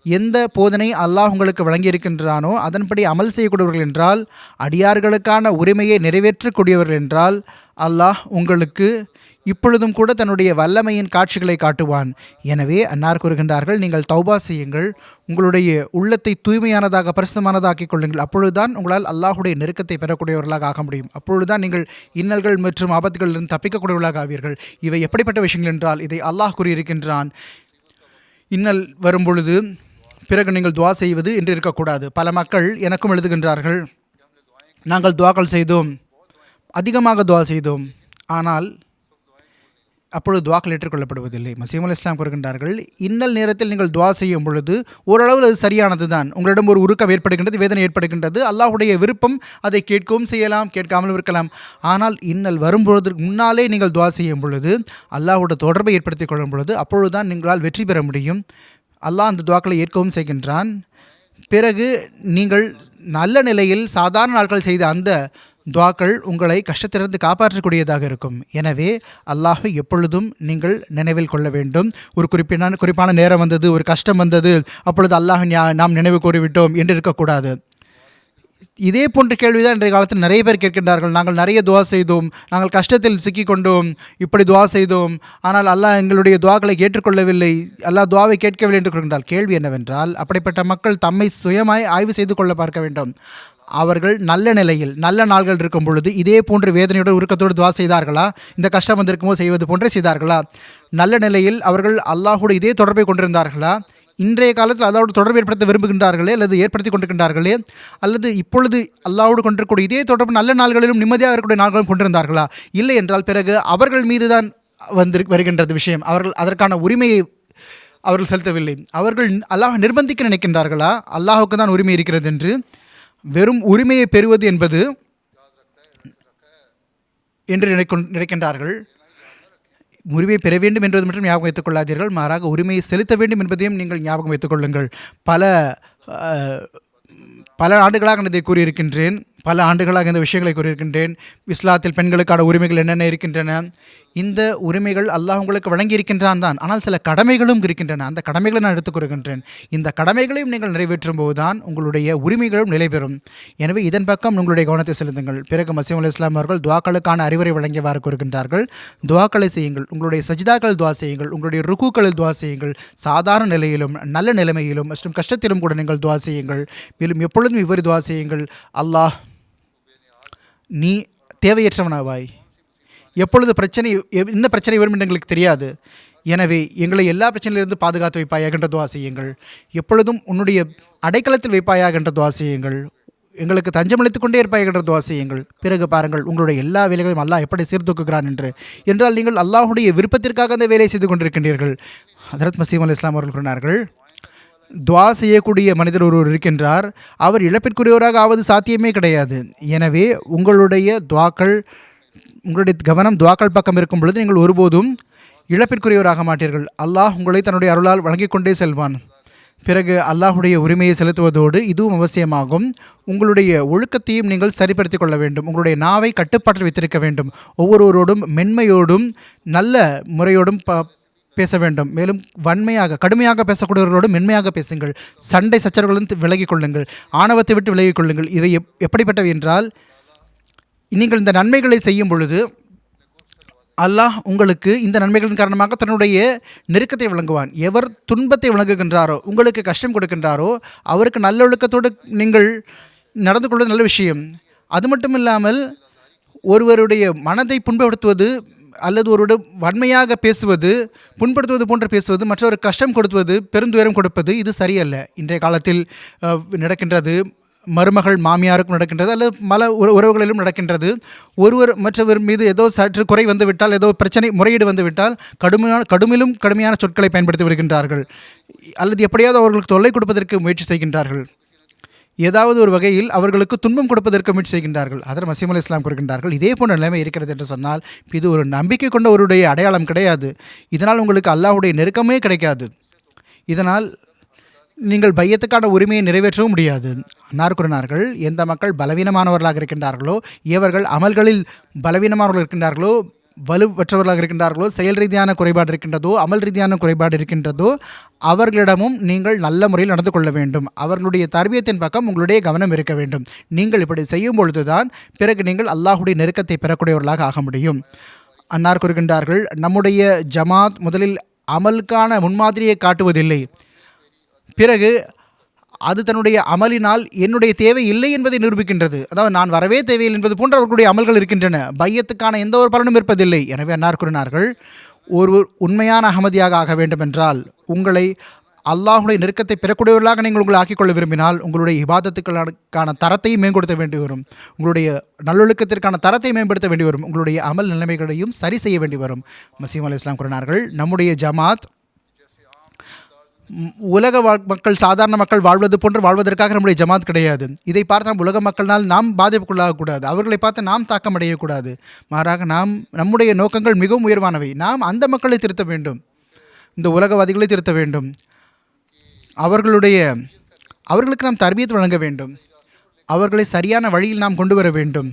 எந்த போதனை அல்லாஹ் உங்களுக்கு வழங்கியிருக்கின்றானோ அதன்படி அமல் செய்யக்கூடியவர்கள் என்றால், அடியார்களுக்கான உரிமையை நிறைவேற்றக்கூடியவர்கள் என்றால், அல்லாஹ் உங்களுக்கு இப்பொழுதும் கூட தன்னுடைய வல்லமையின் காட்சிகளை காட்டுவான். எனவே அன்னார் கூறுகின்றார்கள், நீங்கள் தௌபா செய்யுங்கள், உங்களுடைய உள்ளத்தை தூய்மையானதாக பரிசுத்தமானதாக்கிக் கொள்ளுங்கள். அப்பொழுதுதான் உங்களால் அல்லாஹுடைய நெருக்கத்தை பெறக்கூடியவர்களாக ஆக முடியும். அப்பொழுதுதான் நீங்கள் இன்னல்கள் மற்றும் ஆபத்துகளிலிருந்து தப்பிக்கக்கூடியவர்களாக ஆவீர்கள். இவை எப்படிப்பட்ட விஷயங்கள் என்றால் இதை அல்லாஹ் கூறியிருக்கின்றான். இன்னல் வரும்பொழுது பிறகு நீங்கள் துவா செய்வது என்று இருக்கக்கூடாது. பல மக்கள் எனக்கும் எழுதுகின்றார்கள், நாங்கள் துவாக்கள் செய்தோம், அதிகமாக துவா செய்தோம், ஆனால் அப்பொழுது துவாக்கள் ஏற்றுக்கொள்ளப்படுவதில்லை. மசீஹ் அலைஹிஸ்ஸலாம் கூறுகின்றார்கள், இன்னல் நேரத்தில் நீங்கள் துவா செய்யும் பொழுது ஓரளவில் அது சரியானது தான். உங்களிடம் ஒரு உருக்கம் ஏற்படுகின்றது, வேதனை ஏற்படுகின்றது. அல்லாஹுடைய விருப்பம் அதை கேட்கவும் செய்யலாம், கேட்காமலும் இருக்கலாம். ஆனால் இன்னல் வரும்பொழுது முன்னாலே நீங்கள் துவா செய்யும் பொழுது, அல்லாஹுடைய தொடர்பை ஏற்படுத்திக் கொள்ளும் பொழுது, அப்பொழுதுதான் நீங்களால் வெற்றி பெற முடியும். அல்லாஹ் அந்த துவாக்களை ஏற்கவும் செய்கின்றான். பிறகு நீங்கள் நல்ல நிலையில் சாதாரண நாட்கள் செய்த அந்த துவாக்கள் உங்களை கஷ்டத்திலிருந்து காப்பாற்றக்கூடியதாக இருக்கும். எனவே அல்லாஹை எப்பொழுதும் நீங்கள் நினைவில் கொள்ள வேண்டும். ஒரு குறிப்பான நேரம் வந்தது, ஒரு கஷ்டம் வந்தது, அப்பொழுது அல்லாஹ் நாம் நினைவு கூறிவிட்டோம் என்று இருக்கக்கூடாது. இதே போன்ற கேள்விதான் இன்றைய காலத்தில் நிறைய பேர் கேட்கின்றார்கள். நாங்கள் நிறைய துவா செய்தோம், நாங்கள் கஷ்டத்தில் சிக்கிக்கொண்டோம், இப்படி துவா செய்தோம், ஆனால் அல்லாஹ் எங்களுடைய துவாக்களை ஏற்றுக்கொள்ளவில்லை, அல்லாஹ் துவாவை கேட்கவில்லை என்று கூறுகின்றார். கேள்வி என்னவென்றால், அப்படிப்பட்ட மக்கள் தம்மை சுயமாய் ஆய்வு செய்து கொள்ள பார்க்க வேண்டும். அவர்கள் நல்ல நிலையில் நல்ல நாள்கள் இருக்கும் பொழுது இதே போன்ற வேதனையோடு உருக்கத்தோடு துவா செய்தார்களா? இந்த கஷ்டம் வந்திருக்குமோ செய்வது போன்றே செய்தார்களா? நல்ல நிலையில் அவர்கள் அல்லாஹோடு இதே தொடர்பை கொண்டிருந்தார்களா? இன்றைய காலத்தில் அல்லாவோடு தொடர்பு ஏற்படுத்த விரும்புகின்றார்களே அல்லது ஏற்படுத்தி கொண்டிருக்கின்றார்களே, அல்லது இப்பொழுது அல்லாவோடு கொண்டிருக்கக்கூடிய இதே தொடர்பு நல்ல நாள்களிலும் நிம்மதியாக இருக்கக்கூடிய நாள்களும் கொண்டிருந்தார்களா? இல்லை என்றால் பிறகு அவர்கள் மீது தான் வருகின்றது விஷயம். அவர்கள் அதற்கான உரிமையை அவர்கள் செலுத்தவில்லை. அவர்கள் அல்லாஹ் நிர்பந்திக்க நினைக்கின்றார்களா? அல்லாஹுக்கு தான் உரிமை இருக்கிறது என்று. வெறும் உரிமையை பெறுவது என்பது என்று நினைக்கின்றார்கள். உரிமையை பெற வேண்டும் என்பது மட்டும் ஞாபகம் வைத்துக் கொள்ளாதீர்கள், மாறாக உரிமையை செலுத்த வேண்டும் என்பதையும் நீங்கள் ஞாபகம் வைத்துக் கொள்ளுங்கள். பல ஆண்டுகளாக நான் இதை கூறியிருக்கின்றேன், பல ஆண்டுகளாக இந்த விஷயங்களை கூறியிருக்கின்றேன். இஸ்லாத்தில் பெண்களுக்கான உரிமைகள் என்னென்ன இருக்கின்றன, இந்த உரிமைகள் அல்லாஹ் உங்களுக்கு வழங்கியிருக்கின்றான் தான், ஆனால் சில கடமைகளும் இருக்கின்றன. அந்த கடமைகளை நான் எடுத்துக் கூறுகின்றேன். இந்த கடமைகளையும் நீங்கள் நிறைவேற்றும் போது தான் உங்களுடைய உரிமைகளும் நிலை பெறும். எனவே இதன் பக்கம் உங்களுடைய கவனத்தை செலுத்துங்கள். பிறகு மசீஹ் அலைஹிஸ்ஸலாம் அவர்கள் துஆக்களுக்கான அறிவுரை வழங்கியவாறு கூறுகின்றார்கள். துஆக்களை செய்யுங்கள், உங்களுடைய சஜிதாக்கள் துஆ செய்யுங்கள், உங்களுடைய ருக்கூக்களில் துஆ செய்யுங்கள், சாதாரண நிலையிலும் நல்ல நிலைமையிலும் மற்றும் கஷ்டத்திலும் கூட நீங்கள் துஆ செய்யுங்கள். மேலும் எப்பொழுதும் இவ்வாறு துஆ செய்யுங்கள், அல்லாஹ் நீ தேவையற்றவனாவாய், எப்பொழுது என்ன பிரச்சனை வரும் என்று எங்களுக்கு தெரியாது, எனவே எங்களை எல்லா பிரச்சனையிலிருந்து பாதுகாத்து வைப்பாயாக என்ற துஆ செய்யுங்கள். எப்பொழுதும் உன்னுடைய அடைக்கலத்தில் வைப்பாயாக என்ற துஆ செய்யுங்கள். எங்களுக்கு தஞ்சமளித்துக் கொண்டே இருப்பாயாக என்ற துஆ செய்யுங்கள். பிறகு பாருங்கள் உங்களுடைய எல்லா வேலைகளையும் அல்லாஹ் எப்படி சீர்தூக்குகிறான் என்று. என்றால் நீங்கள் அல்லாஹுடைய விருப்பத்திற்காக அந்த வேலையை செய்து கொண்டிருக்கின்றீர்கள். ஹதரத் மசீஹ் அலைஹிஸ்ஸலாம் அவர்கள் கூறினார்கள், துஆ செய்யக்கூடிய மனிதர் ஒருவர் இருக்கின்றார், அவர் இழப்பிற்குரியவராக ஆவது சாத்தியமே கிடையாது. எனவே உங்களுடைய கவனம் துஆக்கள் பக்கம் இருக்கும் பொழுது நீங்கள் ஒருபோதும் இழப்பிற்குரியவராக மாட்டீர்கள். அல்லாஹ் உங்களை தன்னுடைய அருளால் வழங்கிக் கொண்டே செல்வான். பிறகு அல்லாஹுடைய உரிமையை செலுத்துவதோடு இதுவும் அவசியமாகும், உங்களுடைய ஒழுக்கத்தையும் நீங்கள் சரிப்படுத்திக் கொள்ள வேண்டும். உங்களுடைய நாவை கட்டுப்பாட்டில் வைத்திருக்க வேண்டும். ஒவ்வொருவரோடும் மென்மையோடும் நல்ல முறையோடும் பேச வேண்டும். மேலும் கடுமையாக பேசக்கூடியவர்களோடு மென்மையாக பேசுங்கள். சண்டை சச்சரவுகளும் விலகிக் கொள்ளுங்கள். ஆணவத்தை விட்டு விலகிக் கொள்ளுங்கள். இவை எப்படிப்பட்டவை என்றால், நீங்கள் இந்த நன்மைகளை செய்யும் பொழுது அல்லாஹ் உங்களுக்கு இந்த நன்மைகளின் காரணமாக தன்னுடைய நெருக்கத்தை வழங்குவான். எவர் துன்பத்தை வழங்குகின்றாரோ, உங்களுக்கு கஷ்டம் கொடுக்கின்றாரோ, அவருக்கு நல்லொழுக்கத்தோடு நீங்கள் நடந்து கொள்வது நல்ல விஷயம். அது மட்டும் இல்லாமல் ஒருவருடைய மனதை புண்படுத்துவது அல்லது ஒருவருடைய வன்மையாக பேசுவது, புண்படுத்துவது போன்று பேசுவது, மற்றவருக்கு கஷ்டம் கொடுத்துவது, பெருந்துயரம் கொடுப்பது, இது சரியல்ல. இன்றைய காலத்தில் நடக்கின்றது. மருமகள் மாமியாருக்கும் நடக்கின்றது, அல்லது பல உறவுகளிலும் நடக்கின்றது. ஒருவர் மற்றவர் மீது ஏதோ சற்று குறை வந்துவிட்டால், ஏதோ பிரச்சனை முறையீடு வந்துவிட்டால் கடுமையான சொற்களை பயன்படுத்தி வருகின்றார்கள், அல்லது எப்படியாவது அவர்களுக்கு தொல்லை கொடுப்பதற்கு முயற்சி செய்கின்றார்கள். ஏதாவது ஒரு வகையில் அவர்களுக்கு துன்பம் கொடுப்பதற்கு முயற்சி செய்கின்றார்கள். அதர் மசீஹ் அலைஹிஸ்ஸலாம் கூறுகின்றார்கள், இதே போன்ற நிலைமை இருக்கிறது என்று சொன்னால் இது ஒரு நம்பிக்கை கொண்ட ஒருடைய அடையாளம் கிடையாது. இதனால் உங்களுக்கு அல்லாஹுடைய நெருக்கமே கிடைக்காது. இதனால் நீங்கள் பையத்துக்கான உரிமையை நிறைவேற்றவும் முடியாது. அன்னார் கூறினார்கள், எந்த மக்கள் பலவீனமானவர்களாக இருக்கின்றார்களோ, எவர்கள் அமல்களில் பலவீனமானவர்கள் இருக்கின்றார்களோ, வலுவற்றவர்களாக இருக்கின்றார்களோ, செயல் ரீதியான குறைபாடு இருக்கின்றதோ, அமல் ரீதியான குறைபாடு இருக்கின்றதோ, அவர்களிடமும் நீங்கள் நல்ல முறையில் நடந்து கொள்ள வேண்டும். அவர்களுடைய தர்பியத்தின் பக்கம் உங்களுடைய கவனம் இருக்க வேண்டும். நீங்கள் இப்படி செய்யும் பொழுதுதான் பிறகு நீங்கள் அல்லாஹுடைய நெருக்கத்தை பெறக்கூடியவர்களாக ஆக முடியும். அன்னார் கூறுகின்றார்கள், நம்முடைய ஜமாத் முதலில் அமலுக்கான முன்மாதிரியை காட்டுவதில்லை, பிறகு அது தன்னுடைய அமலினால் என்னுடைய தேவை இல்லை என்பதை நிரூபிக்கின்றது. அதாவது நான் வரவே தேவையில்லை என்பது போன்ற அவர்களுடைய அமல்கள் இருக்கின்றன. பையத்துக்கான எந்த ஒரு பலனும் இருப்பதில்லை. எனவே அன்னார் கூறினார்கள், ஒருவர் உண்மையான அகமதியாக ஆக வேண்டும் என்றால், உங்களை அல்லாஹுடைய நெருக்கத்தை பெறக்கூடியவர்களாக நீங்கள் உங்களை ஆக்கிக்கொள்ள விரும்பினால், உங்களுடைய இபாதத்துக்களுக்கான தரத்தையும் மேம்படுத்த வேண்டி வரும், உங்களுடைய நல்லொழுக்கத்திற்கான தரத்தை மேம்படுத்த வேண்டி வரும், உங்களுடைய அமல் நிலைமைகளையும் சரி செய்ய வேண்டி வரும். மசீஹ் அலைஹிஸ்ஸலாம் கூறினார்கள், நம்முடைய ஜமாத் உலக மக்கள், சாதாரண மக்கள் வாழ்வது போன்று வாழ்வதற்காக நம்முடைய ஜமாத் கிடையாது. இதை பார்த்து உலக மக்களினால் நாம் பாதிப்புக்குள்ளாகக்கூடாது, அவர்களை பார்த்து நாம் தாக்கம் அடையக்கூடாது. மாறாக நம்முடைய நோக்கங்கள் மிகவும் உயர்வானவை. நாம் அந்த மக்களை திருத்த வேண்டும், இந்த உலகவாதிகளை திருத்த வேண்டும், அவர்களுக்கு நாம் தர்பியத் வழங்க வேண்டும், அவர்களை சரியான வழியில் நாம் கொண்டு வர வேண்டும்,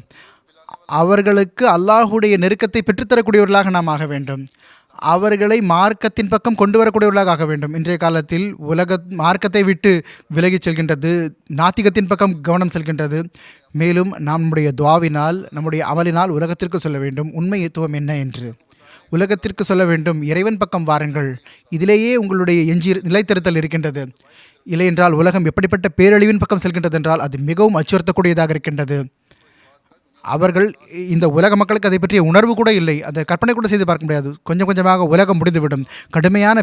அவர்களுக்கு அல்லாஹுடைய நெருக்கத்தை பெற்றுத்தரக்கூடியவர்களாக நாம் ஆக வேண்டும், அவர்களை மார்க்கத்தின் பக்கம் கொண்டு வரக்கூடியவர்களாக ஆக வேண்டும். இன்றைய காலத்தில் மார்க்கத்தை விட்டு விலகிச் செல்கின்றது, நாத்திகத்தின் பக்கம் கவனம் செல்கின்றது. மேலும் நம்முடைய துஆவினால், நம்முடைய அமலினால் உலகத்திற்கு சொல்ல வேண்டும் உண்மைத்துவம் என்ன என்று. உலகத்திற்கு சொல்ல வேண்டும், இறைவன் பக்கம் வாருங்கள், இதிலேயே உங்களுடைய நிலைத்திருத்தல் இருக்கின்றது. இல்லை என்றால் உலகம் எப்படிப்பட்ட பேரழிவின் பக்கம் செல்கின்றது என்றால் அது மிகவும் அச்சுறுத்தக்கூடியதாக இருக்கின்றது. அவர்கள் இந்த உலக மக்களுக்கு அதை பற்றிய உணர்வு கூட இல்லை, அதை கற்பனை கூட செய்து பார்க்க முடியாது. கொஞ்சம் கொஞ்சமாக உலகம் முடிந்துவிடும், கடுமையான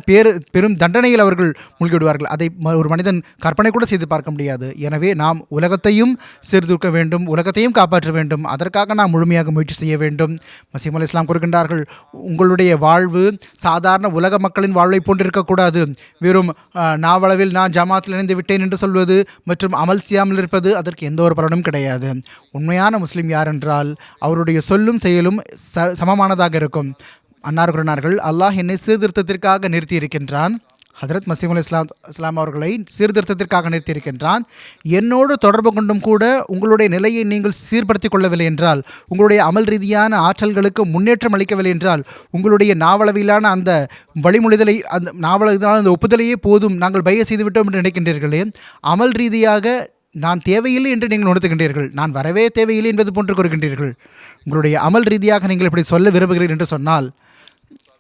பெரும் தண்டனையில் அவர்கள் மூழ்கிவிடுவார்கள். அதை ஒரு மனிதன் கற்பனை கூட செய்து பார்க்க முடியாது. எனவே நாம் உலகத்தையும் சீர்தூக்க வேண்டும், உலகத்தையும் காப்பாற்ற வேண்டும். அதற்காக நாம் முழுமையாக முயற்சி செய்ய வேண்டும். மசீஹ் அலைஹிஸ் ஸலாம் கூறுகின்றார்கள், உங்களுடைய வாழ்வு சாதாரண உலக மக்களின் வாழ்வை போன்று இருக்கக்கூடாது. வெறும் நாவளவில் நான் ஜமாத்தில் இணைந்து விட்டேன் என்று சொல்வது மற்றும் அமல் செய்யாமல் இருப்பது, அதற்கு எந்த ஒரு பலனும் கிடையாது. உண்மையான முஸ்லீம் யார் என்றால் அவருடைய சொல்லும் செயலும் சமமானதாக இருக்கும். அன்னார் கூறினார்கள், அல்லாஹ் என்னை சீர்திருத்தத்திற்காக நிறுத்தி இருக்கின்றான். ஹதரத் மசீஹ் அலைஹிஸ் ஸலாம் அவர்களை சீர்திருத்தத்திற்காக நிறுத்தியிருக்கின்றான். என்னோடு தொடர்பு கொண்டும் கூட உங்களுடைய நிலையை நீங்கள் சீர்படுத்திக் கொள்ளவில்லை என்றால், உங்களுடைய அமல் ரீதியான ஆற்றல்களுக்கு முன்னேற்றம் அளிக்கவில்லை என்றால், உங்களுடைய நாவளவிலான அந்த வழிமொழிதலை, அந்த நாவளவிலான அந்த ஒப்புதலையே போதும், நாங்கள் பைய செய்துவிட்டோம் என்று நினைக்கின்றீர்களே, அமல் ரீதியாக நான் தேவையில்லை என்று நீங்கள் உணர்த்துகின்றீர்கள், நான் வரவே தேவையில்லை என்பது போன்று கூறுகின்றீர்கள். உங்களுடைய அமல் ரீதியாக நீங்கள் இப்படி சொல்ல விரும்புகிறீர்கள் என்று சொன்னால்,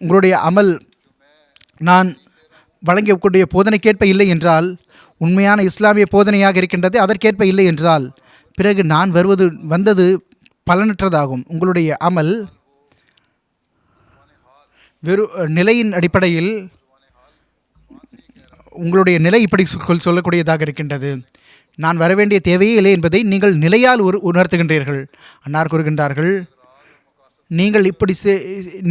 உங்களுடைய அமல் நான் வழங்கக்கூடிய போதனைக்கேற்ப இல்லை என்றால், உண்மையான இஸ்லாமிய போதனையாக இருக்கின்றது, அதற்கேற்ப இல்லை என்றால், பிறகு நான் வந்தது பலனற்றதாகும். உங்களுடைய அமல் நிலையின் அடிப்படையில் உங்களுடைய நிலை இப்படி சொல்லக்கூடியதாக இருக்கின்றது. நான் வரவேண்டிய தேவையே இல்லை என்பதை நீங்கள் நிலையால் உணர்த்துகின்றீர்கள். அன்னார் கூறுகின்றார்கள்,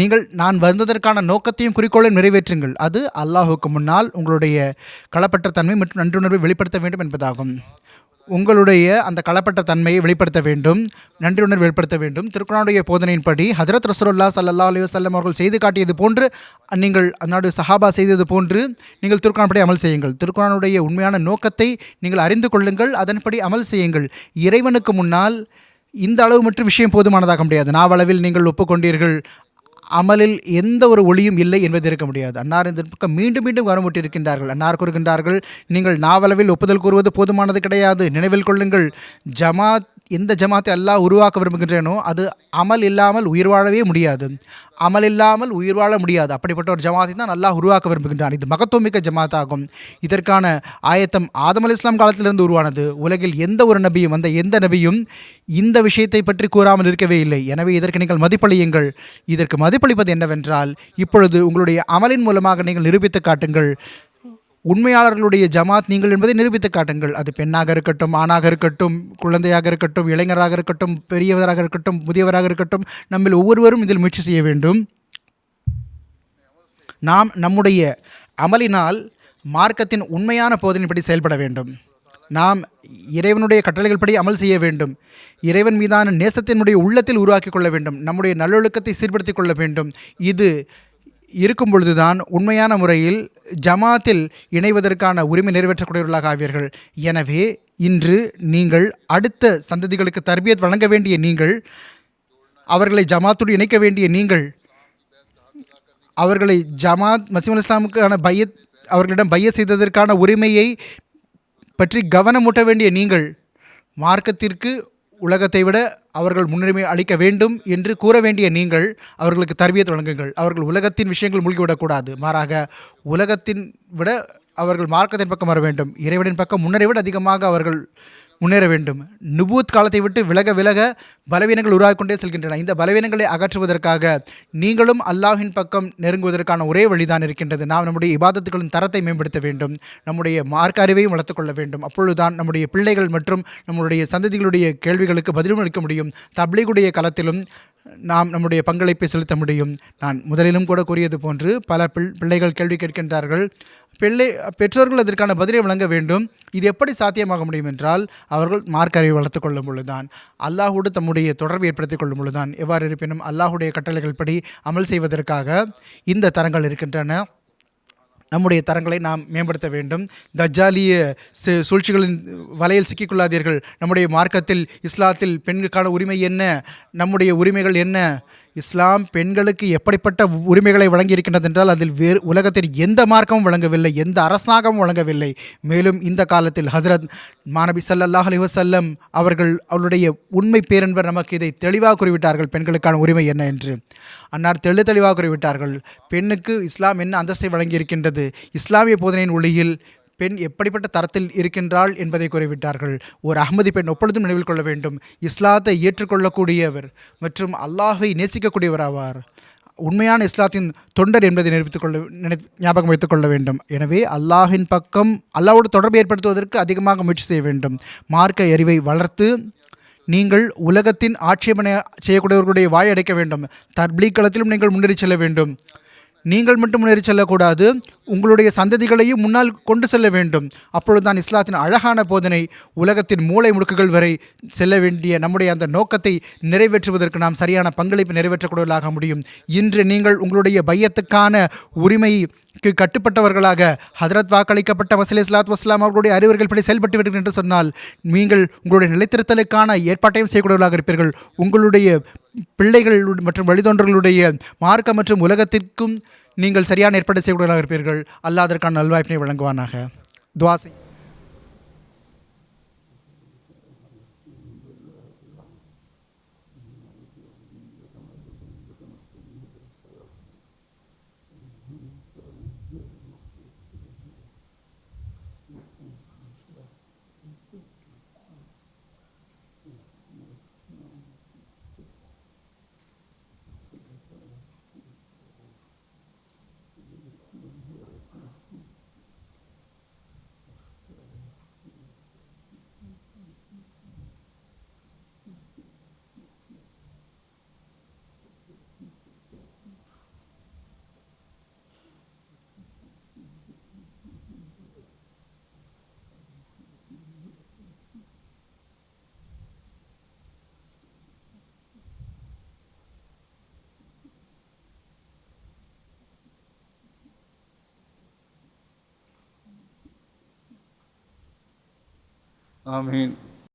நீங்கள் நான் வந்ததற்கான நோக்கத்தையும் குறிக்கோளையும் நிறைவேற்றுங்கள். அது அல்லாஹுக்கு முன்னால் உங்களுடைய களப்பற்ற தன்மை மற்றும் நன்றியுணர்வை வெளிப்படுத்த வேண்டும் என்பதாகும். உங்களுடைய அந்த களப்பட்ட தன்மையை வெளிப்படுத்த வேண்டும், நன்றியுணர்வை வெளிப்படுத்த வேண்டும். திருக்குர்ஆனுடைய போதனையின்படி ஹதரத் ரசூலுல்லாஹ் ஸல்லல்லாஹு அலைஹி வஸல்லம் அவர்கள் செய்து காட்டியது போன்று, நீங்கள் அன்னாருடைய சஹாபா செய்தது போன்று நீங்கள் திருக்குர்ஆன் படி அமல் செய்யுங்கள். திருக்குர்ஆனுடைய உண்மையான நோக்கத்தை நீங்கள் அறிந்து கொள்ளுங்கள், அதன்படி அமல் செய்யுங்கள். இறைவனுக்கு முன்னால் இந்த அளவு மட்டும் விஷயம் போதுமானதாக முடியாது. நாவளவில் நீங்கள் ஒப்புக்கொண்டீர்கள், அமலில் எந்த ஒரு ஒளியும் இல்லை என்பது இருக்க முடியாது. அன்னார் இந்த பக்கம் மீண்டும் மீண்டும் கவனமூட்டியிருக்கின்றார்கள். அன்னார் கூறுகின்றார்கள், நீங்கள் நாவளவில் ஒப்புதல் கூறுவது போதுமானது கிடையாது. நினைவில் கொள்ளுங்கள், எந்த ஜமாத்தை அல்லாஹ் உருவாக்க விரும்புகின்றனோ அது அமல் இல்லாமல் உயிர் வாழவே முடியாது. அமல் இல்லாமல் உயிர் வாழ முடியாது. அப்படிப்பட்ட ஒரு ஜமாத்தை தான் அல்லாஹ் உருவாக்க விரும்புகின்றான். இது மகத்துவமிக்க ஜமாத் ஆகும். இதற்கான ஆயத்தம் ஆதம் அலைஹிஸ்ஸலாம் காலத்திலிருந்து உருவானது. உலகில் எந்த ஒரு நபியும், எந்த நபியும் இந்த விஷயத்தை பற்றி கூறாமல் இருக்கவே இல்லை. எனவே இதற்கு நீங்கள் மதிப்பளியுங்கள். இதற்கு மதிப்பளிப்பது என்னவென்றால், இப்பொழுது உங்களுடைய அமலின் மூலமாக நீங்கள் நிரூபித்து காட்டுங்கள். உண்மையாளர்களுடைய ஜமாத் நீங்கள் என்பதை நிரூபித்து காட்டுங்கள். அது பெண்ணாக இருக்கட்டும், ஆணாக இருக்கட்டும், குழந்தையாக இருக்கட்டும், இளைஞராக இருக்கட்டும், பெரியவராக இருக்கட்டும், முதியவராக இருக்கட்டும், நம்மில் ஒவ்வொருவரும் இதில் முயற்சி செய்ய வேண்டும். நாம் நம்முடைய அமலினால் மார்க்கத்தின் உண்மையான போதனைப்படி செயல்பட வேண்டும். நாம் இறைவனுடைய கட்டளைகள் படி அமல் செய்ய வேண்டும். இறைவன் மீதான நேசத்தினுடைய உள்ளத்தில் உருவாக்கி கொள்ள வேண்டும். நம்முடைய நல்லொழுக்கத்தை சீர்படுத்தி கொள்ள வேண்டும். இது இருக்கும் பொழுதுதான் உண்மையான முறையில் ஜமாத்தில் இணைவதற்கான உரிமை நிறைவேற்றக்கூடியவர்களாக ஆவீர்கள். எனவே இன்று நீங்கள் அடுத்த சந்ததிகளுக்கு தர்பியத் வழங்க வேண்டிய நீங்கள், அவர்களை ஜமாத்தோடு இணைக்க வேண்டிய நீங்கள், அவர்களை மசீஹ் அலைஹிஸ் ஸலாமுக்கான அவர்களிடம் பையத் செய்ததற்கான உரிமையை பற்றி கவனமூட்ட வேண்டிய நீங்கள், மார்க்கத்திற்கு உலகத்தை விட அவர்கள் முன்னுரிமை அளிக்க வேண்டும் என்று கூற வேண்டிய நீங்கள், அவர்களுக்கு தர்பியத் வழங்குங்கள். அவர்கள் உலகத்தின் விஷயங்கள் மூழ்கிவிடக்கூடாது. மாறாக உலகத்தின் விட அவர்கள் மார்க்கத்தின் பக்கம் வர வேண்டும். இறைவனின் பக்கம் முன்னரை விட அதிகமாக அவர்கள் முன்னேற வேண்டும். நுபூத் காலத்தை விட்டு விலக பலவீனங்கள் உருவாகிக்கொண்டே செல்கின்றன. இந்த பலவீனங்களை அகற்றுவதற்காக நீங்களும் அல்லாஹ்வின் பக்கம் நெருங்குவதற்கான ஒரே வழிதான் இருக்கின்றது. நாம் நம்முடைய இபாதத்துகளின் தரத்தை மேம்படுத்த வேண்டும், நம்முடைய மார்க்க அறிவையும் வளர்த்துக்கொள்ள வேண்டும். அப்பொழுதுதான் நம்முடைய பிள்ளைகள் மற்றும் நம்முடைய சந்ததிகளுடைய கேள்விகளுக்கு பதிலும் அளிக்க முடியும். தப்லீகுடைய களத்திலும் நாம் நம்முடைய பங்களிப்பை செலுத்த முடியும். நான் முதலிலும் கூட கூறியது போன்று பல பிள்ளைகள் கேள்வி கேட்கின்றார்கள். பெற்றோர்கள் அதற்கான பதிலை வழங்க வேண்டும். இது எப்படி சாத்தியமாக முடியும் என்றால், அவர்கள் மார்க்க அறிவை வளர்த்து கொள்ளும் பொழுதுதான், அல்லாஹோடு தம்முடைய தொடர்பை ஏற்படுத்திக் கொள்ளும் பொழுதுதான். எவ்வாறு இருப்பினும் அல்லாஹுடைய கட்டளைகள் படி அமல் செய்வதற்காக இந்த தரங்கள் இருக்கின்றன. நம்முடைய தரங்களை நாம் மேம்படுத்த வேண்டும். தஜ்ஜாலிய சூழ்ச்சிகளின் வலையில் சிக்கிக்கொள்ளாதீர்கள். நம்முடைய மார்க்கத்தில், இஸ்லாத்தில் பெண்களுக்கான உரிமை என்ன, நம்முடைய உரிமைகள் என்ன, இஸ்லாம் பெண்களுக்கு எப்படிப்பட்ட உரிமைகளை வழங்கியிருக்கின்றது என்றால், அதில் வேறு உலகத்தில் எந்த மார்க்கமும் வழங்கவில்லை, எந்த அரசாங்கமும் வழங்கவில்லை. மேலும் இந்த காலத்தில் ஹஸ்ரத் மாநபி ஸல்லல்லாஹு அலைஹி வஸல்லம் அவருடைய உண்மை பேரன்பர் நமக்கு இதை தெளிவாக கூறிவிட்டார்கள், பெண்களுக்கான உரிமை என்ன என்று. அன்னார் தெளிவாக கூறிவிட்டார்கள், பெண்ணுக்கு இஸ்லாம் என்ன அந்தஸ்தை வழங்கியிருக்கின்றது. இஸ்லாமிய போதனையின் ஒளியில் பெண் எப்படிப்பட்ட தரத்தில் இருக்கின்றாள் என்பதை கூறிவிட்டார்கள். ஒரு அஹ்மதி பெண் எப்பொழுதும் நினைவில் கொள்ள வேண்டும், இஸ்லாத்தை ஏற்றுக்கொள்ளக்கூடியவர் மற்றும் அல்லாஹ்வை நேசிக்கக்கூடியவர் ஆவார். உண்மையான இஸ்லாத்தின் தொண்டர் என்பதை ஞாபகம் வைத்துக் கொள்ள வேண்டும். எனவே அல்லாஹின் பக்கம் அல்லாஹ்வோடு தொடர்பு ஏற்படுத்துவதற்கு அதிகமாக முயற்சி செய்ய வேண்டும். மார்க்க அறிவை வளர்த்து நீங்கள் உலகத்தின் ஆட்சேபனை செய்யக்கூடியவர்களுடைய வாய் அடைக்க வேண்டும். தப்லீக் களத்திலும் நீங்கள் முன்னேறி செல்ல வேண்டும். நீங்கள் மட்டும் முன்னேறி செல்லக்கூடாது, உங்களுடைய சந்ததிகளையும் முன்னால் கொண்டு செல்ல வேண்டும். அப்பொழுதுதான் இஸ்லாத்தின் அழகான போதனை உலகத்தின் மூலை முடுக்குகள் வரை செல்ல வேண்டிய நம்முடைய அந்த நோக்கத்தை நிறைவேற்றுவதற்கு நாம் சரியான பங்களிப்பு நிறைவேற்றக்கூடியவர்களாக முடியும். இன்று நீங்கள் உங்களுடைய பையத்துக்கான உரிமைக்கு கட்டுப்பட்டவர்களாக ஹதரத் வாக்களிக்கப்பட்ட மஸீஹ் இஸ்லாத்து வஸ்ஸலாம் அவர்களுடைய அறிவுரைகள் படி செயல்பட்டு விடுங்கள் என்று சொன்னால் நீங்கள் உங்களுடைய நிலைத்திருத்தலுக்கான ஏற்பாட்டையும் செய்யக்கூடியவர்களாக இருப்பீர்கள். உங்களுடைய பிள்ளைகள் மற்றும் வழிதோன்றர்களுடைய மார்க்க மற்றும் உலகத்திற்கும் நீங்கள் சரியான ஏற்பாடு செய்யக்கூடியவர்களாக இருப்பீர்கள். அல்லாஹ் அதற்கான நல்வாய்ப்பினை வழங்குவானாக. துஆ செய். ஆமீன்.